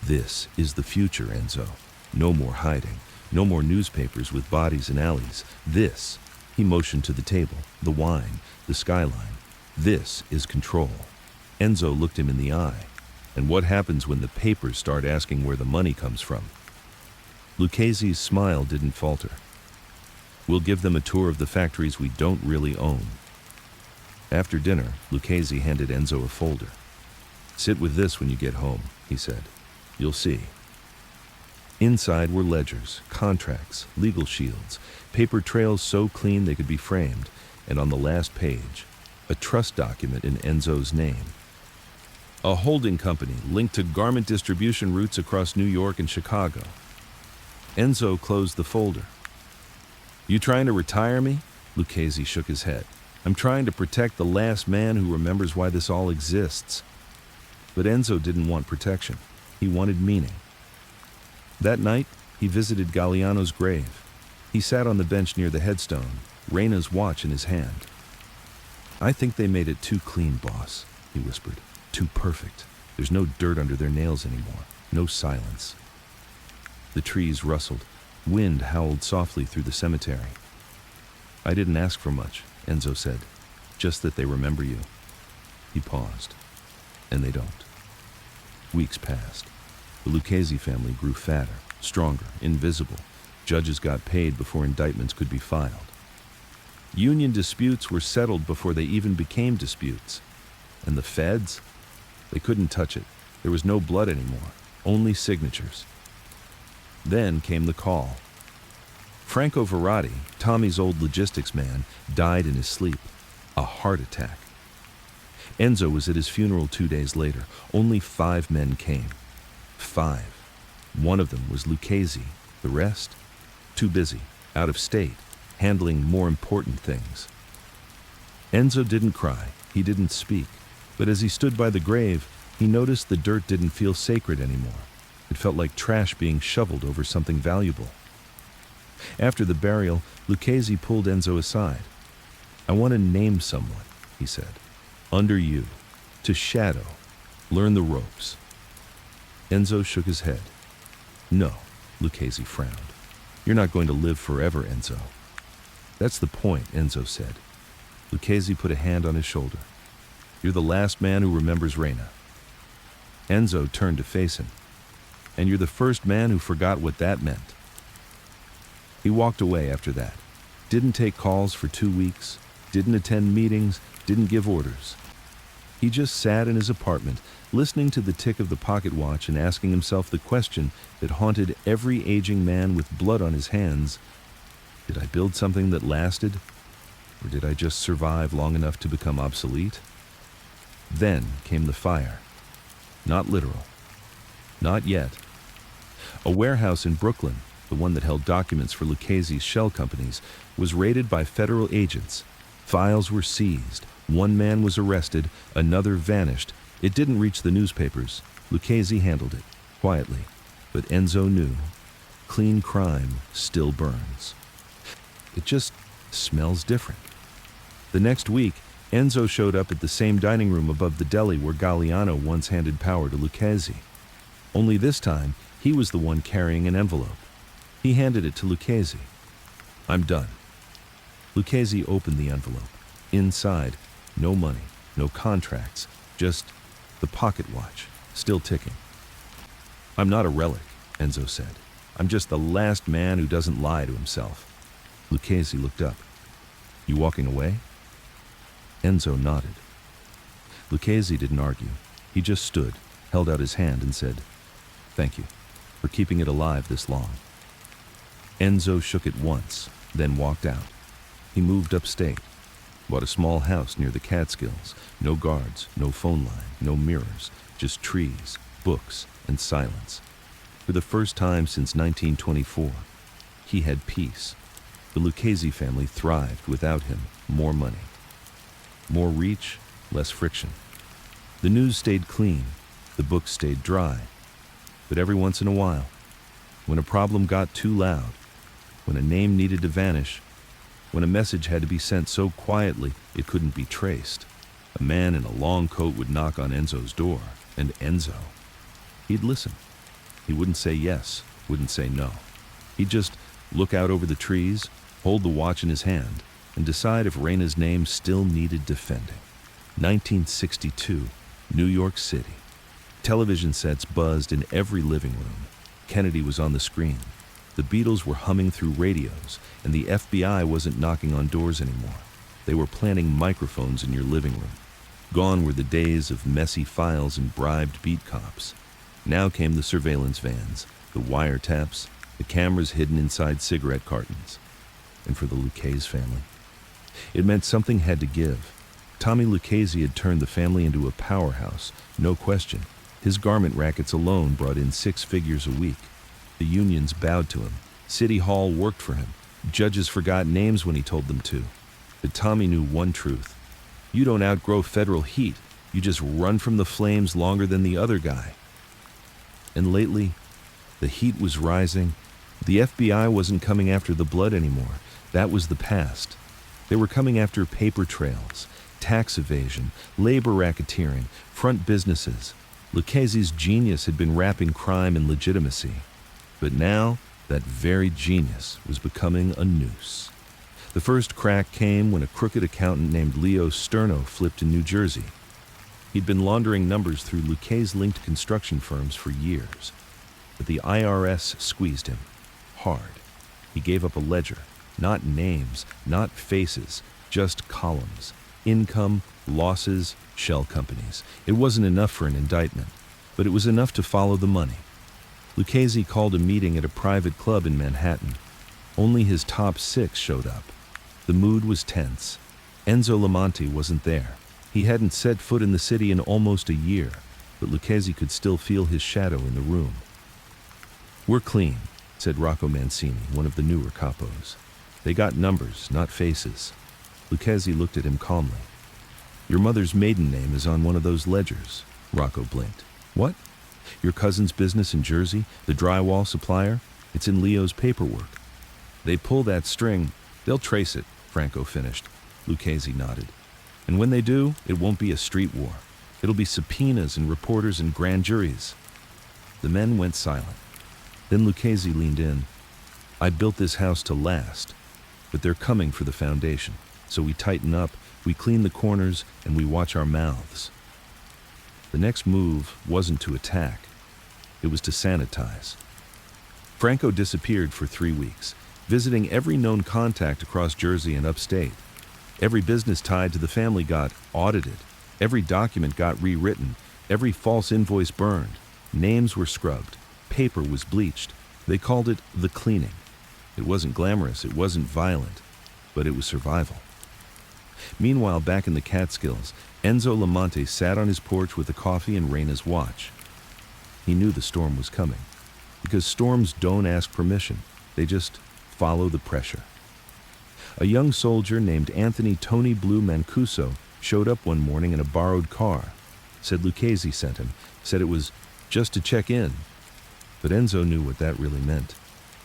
"This is the future, Enzo. No more hiding. No more newspapers with bodies in alleys. This," he motioned to the table, the wine, the skyline. "This is control." Enzo looked him in the eye. "And what happens when the papers start asking where the money comes from?" Lucchese's smile didn't falter. "We'll give them a tour of the factories we don't really own." After dinner, Lucchese handed Enzo a folder. "Sit with this when you get home," he said. "You'll see." Inside were ledgers, contracts, legal shields, paper trails so clean they could be framed, and on the last page, a trust document in Enzo's name. A holding company linked to garment distribution routes across New York and Chicago. Enzo closed the folder. "You trying to retire me?" Lucchese shook his head. "I'm trying to protect the last man who remembers why this all exists." But Enzo didn't want protection. He wanted meaning. That night, he visited Galliano's grave. He sat on the bench near the headstone, Reina's watch in his hand. "I think they made it too clean, boss," he whispered. "Too perfect. There's no dirt under their nails anymore. No silence." The trees rustled. Wind howled softly through the cemetery. "I didn't ask for much," Enzo said. "Just that they remember you." He paused. "And they don't." Weeks passed. The Lucchese family grew fatter, stronger, invisible. Judges got paid before indictments could be filed. Union disputes were settled before they even became disputes. And the feds? They couldn't touch it. There was no blood anymore, only signatures. Then came the call. Franco Verratti, Tommy's old logistics man, died in his sleep. A heart attack. Enzo was at his funeral 2 days later. Only 5 men came. 5. One of them was Lucchese. The rest? Too busy, out of state, handling more important things. Enzo didn't cry. He didn't speak. But as he stood by the grave, he noticed the dirt didn't feel sacred anymore. It felt like trash being shoveled over something valuable. After the burial, Lucchese pulled Enzo aside. "I want to name someone," he said. "Under you. To shadow. Learn the ropes." Enzo shook his head. "No," Lucchese frowned. "You're not going to live forever, Enzo." "That's the point," Enzo said. Lucchese put a hand on his shoulder. "You're the last man who remembers Reina." Enzo turned to face him. "And you're the first man who forgot what that meant." He walked away after that. Didn't take calls for 2 weeks, didn't attend meetings, didn't give orders. He just sat in his apartment, listening to the tick of the pocket watch and asking himself the question that haunted every aging man with blood on his hands. Did I build something that lasted? Or did I just survive long enough to become obsolete? Then came the fire. Not literal. Not yet. A warehouse in Brooklyn, the one that held documents for Lucchese's shell companies, was raided by federal agents. Files were seized. One man was arrested. Another vanished. It didn't reach the newspapers. Lucchese handled it, quietly. But Enzo knew. Clean crime still burns. It just smells different. The next week, Enzo showed up at the same dining room above the deli where Galliano once handed power to Lucchese. Only this time, he was the one carrying an envelope. He handed it to Lucchese. "I'm done." Lucchese opened the envelope. Inside, no money, no contracts, just the pocket watch, still ticking. "I'm not a relic," Enzo said. "I'm just the last man who doesn't lie to himself." Lucchese looked up. "You walking away?" Enzo nodded. Lucchese didn't argue. He just stood, held out his hand and said, "Thank you for keeping it alive this long." Enzo shook it once, then walked out. He moved upstate, bought a small house near the Catskills. No guards, no phone line, no mirrors, just trees, books, and silence. For the first time since 1924, he had peace. The Lucchese family thrived without him. More money. More reach, less friction. The news stayed clean. The books stayed dry. But every once in a while, when a problem got too loud, when a name needed to vanish, when a message had to be sent so quietly it couldn't be traced, a man in a long coat would knock on Enzo's door, and Enzo, he'd listen. He wouldn't say yes, wouldn't say no. He'd just look out over the trees, hold the watch in his hand, and decide if Reina's name still needed defending. 1962, New York City. Television sets buzzed in every living room. Kennedy was on the screen. The Beatles were humming through radios, and the FBI wasn't knocking on doors anymore. They were planting microphones in your living room. Gone were the days of messy files and bribed beat cops. Now came the surveillance vans, the wiretaps, the cameras hidden inside cigarette cartons. And for the Lucchese family, it meant something had to give. Tommy Lucchese had turned the family into a powerhouse, no question. His garment rackets alone brought in 6 figures a week. The unions bowed to him. City Hall worked for him. Judges forgot names when he told them to. But Tommy knew one truth. You don't outgrow federal heat. You just run from the flames longer than the other guy. And lately, the heat was rising. The FBI wasn't coming after the blood anymore. That was the past. They were coming after paper trails, tax evasion, labor racketeering, front businesses. Lucchese's genius had been wrapping crime in legitimacy. But now, that very genius was becoming a noose. The first crack came when a crooked accountant named Leo Sterno flipped in New Jersey. He'd been laundering numbers through Lucchese-linked construction firms for years. But the IRS squeezed him hard. He gave up a ledger, Not names, not faces, just columns. Income, losses, shell companies. It wasn't enough for an indictment, but it was enough to follow the money. Lucchese called a meeting at a private club in Manhattan. Only his top 6 showed up. The mood was tense. Enzo Lamonti wasn't there. He hadn't set foot in the city in almost a year, but Lucchese could still feel his shadow in the room. "We're clean," said Rocco Mancini, one of the newer capos. "They got numbers, not faces." Lucchese looked at him calmly. "Your mother's maiden name is on one of those ledgers." Rocco blinked. "What? Your cousin's business in Jersey, the drywall supplier? It's in Leo's paperwork." "They pull that string, they'll trace it," Franco finished. Lucchese nodded. "And when they do, it won't be a street war. It'll be subpoenas and reporters and grand juries." The men went silent. Then Lucchese leaned in. "I built this house to last, but they're coming for the foundation. So we tighten up, we clean the corners, and we watch our mouths." The next move wasn't to attack. It was to sanitize. Franco disappeared for 3 weeks, visiting every known contact across Jersey and upstate. Every business tied to the family got audited. Every document got rewritten. Every false invoice burned. Names were scrubbed. Paper was bleached. They called it the cleaning. It wasn't glamorous, it wasn't violent, but it was survival. Meanwhile, back in the Catskills, Enzo Lamonti sat on his porch with the coffee and Reina's watch. He knew the storm was coming, because storms don't ask permission, they just follow the pressure. A young soldier named Anthony Tony Blue Mancuso showed up one morning in a borrowed car. Said Lucchese sent him, said it was just to check in. But Enzo knew what that really meant.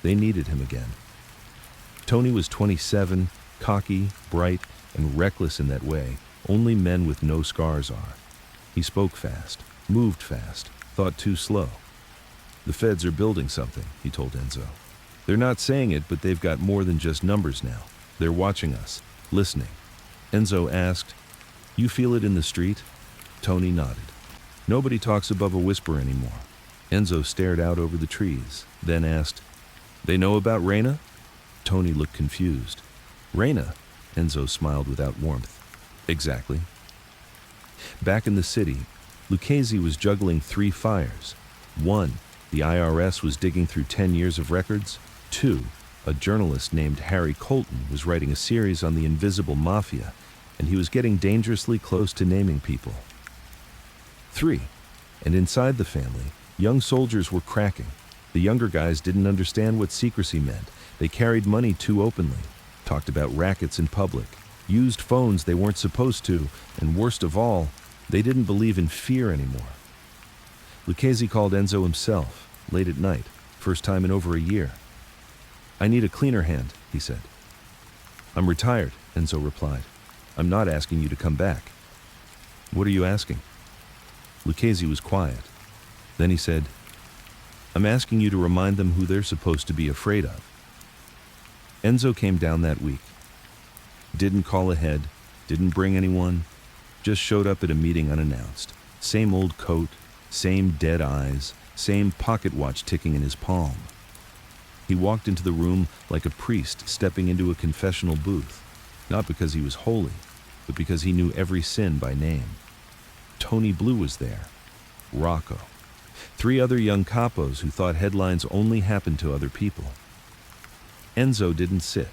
They needed him again. Tony was 27, cocky, bright, and reckless in that way only men with no scars are. He spoke fast, moved fast, thought too slow. "The feds are building something," he told Enzo. "They're not saying it, but they've got more than just numbers now. They're watching us, listening." Enzo asked, "You feel it in the street?" Tony nodded. "Nobody talks above a whisper anymore." Enzo stared out over the trees, then asked, "They know about Reina?" Tony looked confused. "Reina?" Enzo smiled without warmth. "Exactly." Back in the city, Lucchese was juggling 3 fires. 1, the IRS was digging through 10 years of records. 2, a journalist named Harry Colton was writing a series on the invisible mafia, and he was getting dangerously close to naming people. 3, and inside the family, young soldiers were cracking. The younger guys didn't understand what secrecy meant. They carried money too openly, talked about rackets in public, used phones they weren't supposed to, and worst of all, they didn't believe in fear anymore. Lucchese called Enzo himself, late at night, first time in over a year. "I need a cleaner hand," he said. "I'm retired," Enzo replied. "I'm not asking you to come back." "What are you asking?" Lucchese was quiet. Then he said, "I'm asking you to remind them who they're supposed to be afraid of." Enzo came down that week. Didn't call ahead, didn't bring anyone, just showed up at a meeting unannounced. Same old coat, same dead eyes, same pocket watch ticking in his palm. He walked into the room like a priest stepping into a confessional booth, not because he was holy, but because he knew every sin by name. Tony Blue was there, Rocco, 3 other young capos who thought headlines only happened to other people. Enzo didn't sit.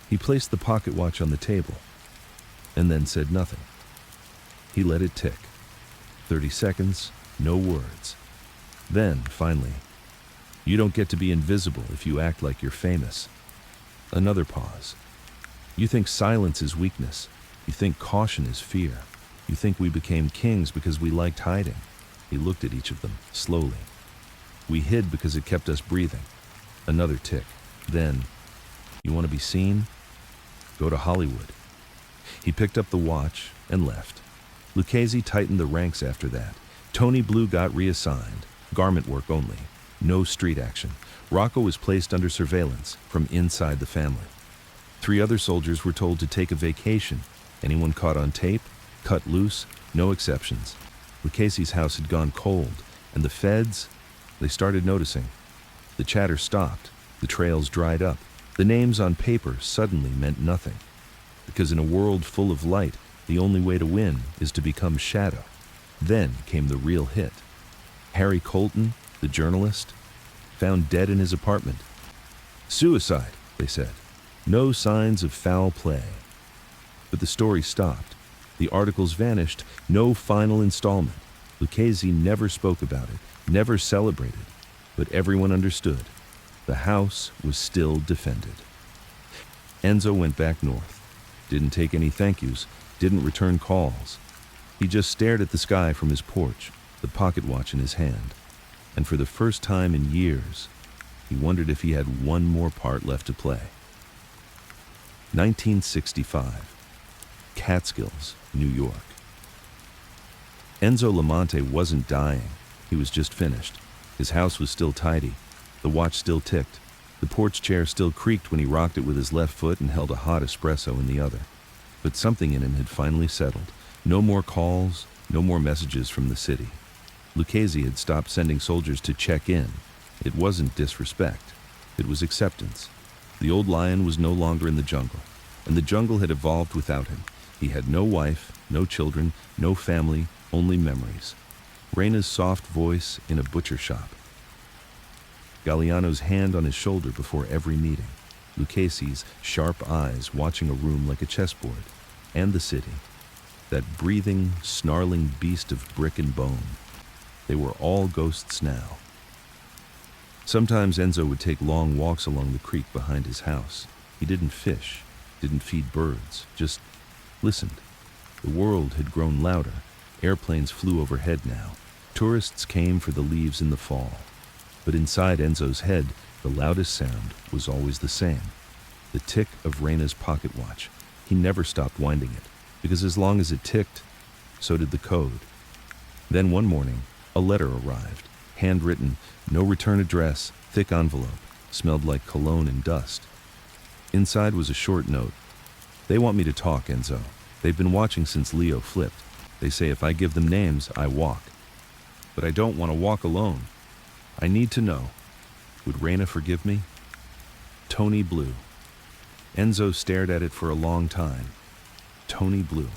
He placed the pocket watch on the table, and then said nothing. He let it tick. 30 seconds, no words. Then, finally, "You don't get to be invisible if you act like you're famous." Another pause. "You think silence is weakness. You think caution is fear. You think we became kings because we liked hiding." He looked at each of them, slowly. "We hid because it kept us breathing." Another tick. Then, "You want to be seen? Go to Hollywood." He picked up the watch and left. Lucchese tightened the ranks after that. Tony Blue got reassigned, garment work only, no street action. Rocco was placed under surveillance from inside the family. 3 other soldiers were told to take a vacation. Anyone caught on tape, cut loose, no exceptions. Lucchese's house had gone cold, and the feds, they started noticing. The chatter stopped, the trails dried up. The names on paper suddenly meant nothing, because in a world full of light, the only way to win is to become shadow. Then came the real hit. Harry Colton, the journalist, found dead in his apartment. Suicide, they said. No signs of foul play. But the story stopped. The articles vanished. No final installment. Lucchese never spoke about it, never celebrated, but everyone understood. The house was still defended. Enzo went back north. Didn't take any thank yous, didn't return calls. He just stared at the sky from his porch, the pocket watch in his hand. And for the first time in years, he wondered if he had one more part left to play. 1965. Catskills, New York. Enzo Lamonte wasn't dying. He was just finished. His house was still tidy. The watch still ticked. The porch chair still creaked when he rocked it with his left foot and held a hot espresso in the other. But something in him had finally settled. No more calls, no more messages from the city. Lucchese had stopped sending soldiers to check in. It wasn't disrespect. It was acceptance. The old lion was no longer in the jungle, and the jungle had evolved without him. He had no wife, no children, no family, only memories. Reina's soft voice in a butcher shop. Galliano's hand on his shoulder before every meeting. Lucchese's sharp eyes watching a room like a chessboard. And the city. That breathing, snarling beast of brick and bone. They were all ghosts now. Sometimes Enzo would take long walks along the creek behind his house. He didn't fish, didn't feed birds, just listened. The world had grown louder. Airplanes flew overhead now. Tourists came for the leaves in the fall. But inside Enzo's head, the loudest sound was always the same. The tick of Reina's pocket watch. He never stopped winding it, because as long as it ticked, so did the code. Then one morning, a letter arrived. Handwritten, no return address, thick envelope, smelled like cologne and dust. Inside was a short note. They want me to talk, Enzo. They've been watching since Leo flipped. They say if I give them names, I walk. But I don't want to walk alone. I need to know. Would Reina forgive me? Tony Blue. Enzo stared at it for a long time. Tony Blue.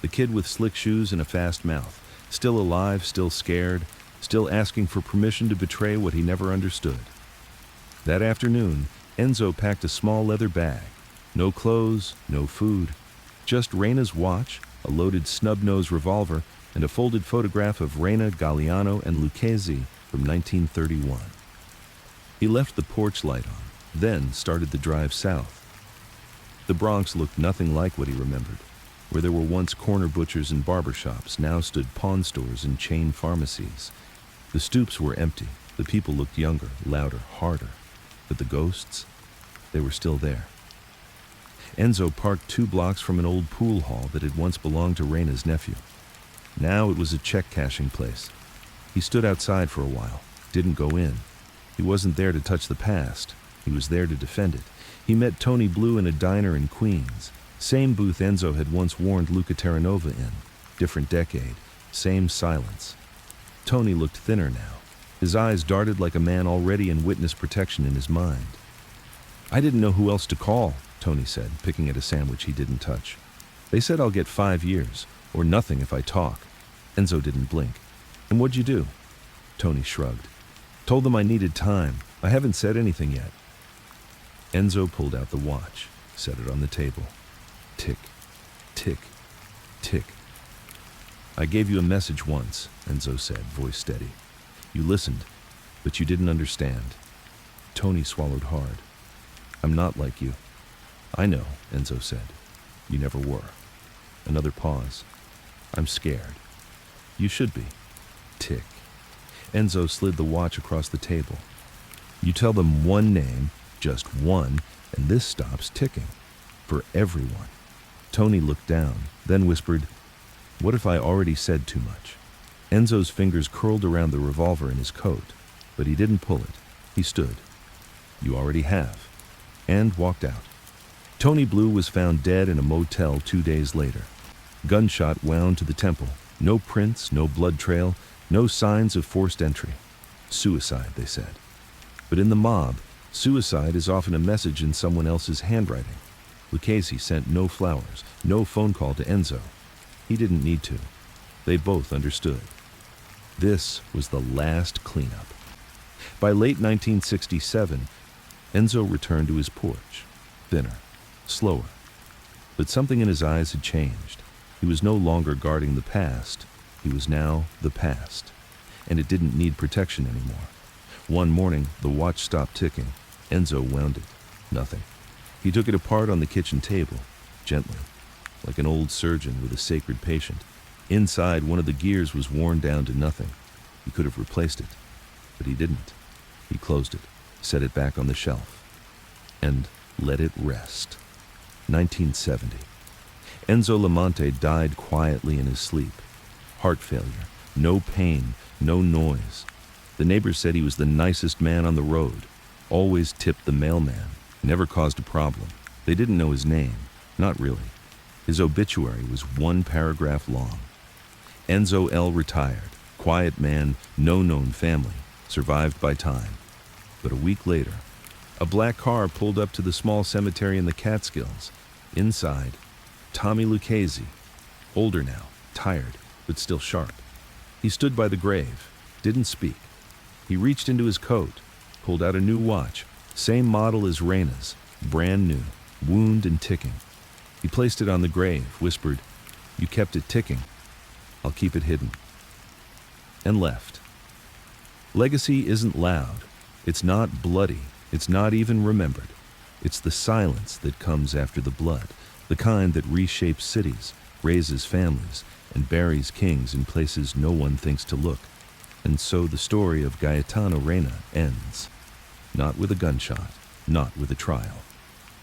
The kid with slick shoes and a fast mouth. Still alive, still scared, still asking for permission to betray what he never understood. That afternoon, Enzo packed a small leather bag. No clothes, no food. Just Reina's watch, a loaded snub-nosed revolver, and a folded photograph of Reina, Galliano, and Lucchese from 1931. He left the porch light on, then started the drive south. The Bronx looked nothing like what he remembered. Where there were once corner butchers and barber shops, now stood pawn stores and chain pharmacies. The stoops were empty. The people looked younger, louder, harder. But the ghosts, they were still there. Enzo parked 2 blocks from an old pool hall that had once belonged to Reina's nephew. Now it was a check-cashing place. He stood outside for a while, didn't go in. He wasn't there to touch the past. He was there to defend it. He met Tony Blue in a diner in Queens. Same booth Enzo had once warned Luca Terranova in. Different decade. Same silence. Tony looked thinner now. His eyes darted like a man already in witness protection in his mind. I didn't know who else to call, Tony said, picking at a sandwich he didn't touch. They said I'll get 5 years, or nothing if I talk. Enzo didn't blink. And what'd you do? Tony shrugged. Told them I needed time. I haven't said anything yet. Enzo pulled out the watch, set it on the table. Tick, tick, tick. I gave you a message once, Enzo said, voice steady. You listened, but you didn't understand. Tony swallowed hard. I'm not like you. I know, Enzo said. You never were. Another pause. I'm scared. You should be. Tick. Enzo slid the watch across the table. You tell them one name, just one, and this stops ticking. For everyone. Tony looked down, then whispered, What if I already said too much? Enzo's fingers curled around the revolver in his coat, but he didn't pull it. He stood. You already have. And walked out. Tony Blue was found dead in a motel 2 days later. Gunshot wound to the temple. No prints, no blood trail, no signs of forced entry. Suicide, they said. But in the mob, Suicide is often a message in someone else's handwriting. Lucchese sent no flowers, no phone call to Enzo. He didn't need to. They both understood. This was the last cleanup. By late 1967, Enzo returned to his porch, thinner, slower. But something in his eyes had changed. He was no longer guarding the past. He was now the past. And it didn't need protection anymore. One morning, the watch stopped ticking. Enzo wound it. Nothing. He took it apart on the kitchen table, gently, like an old surgeon with a sacred patient. Inside, one of the gears was worn down to nothing. He could have replaced it, but he didn't. He closed it, set it back on the shelf, and let it rest. 1970. Enzo Lamonte died quietly in his sleep. Heart failure, no pain, no noise. The neighbors said he was the nicest man on the road, always tipped the mailman, never caused a problem. They didn't know his name, not really. His obituary was one paragraph long. Enzo L. retired, quiet man, no known family, survived by time. But a week later, a black car pulled up to the small cemetery in the Catskills. Inside, Tommy Lucchese, older now, tired, but still sharp. He stood by the grave, didn't speak. He reached into his coat, pulled out a new watch, same model as Reina's, brand new, wound and ticking. He placed it on the grave, whispered, "You kept it ticking. I'll keep it hidden." And left. Legacy isn't loud. It's not bloody. It's not even remembered. It's the silence that comes after the blood, the kind that reshapes cities, raises families, and buries kings in places no one thinks to look. And so the story of Gaetano Reina ends. Not with a gunshot, not with a trial,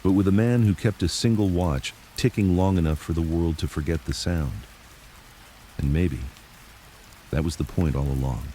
but with a man who kept a single watch ticking long enough for the world to forget the sound. And maybe that was the point all along.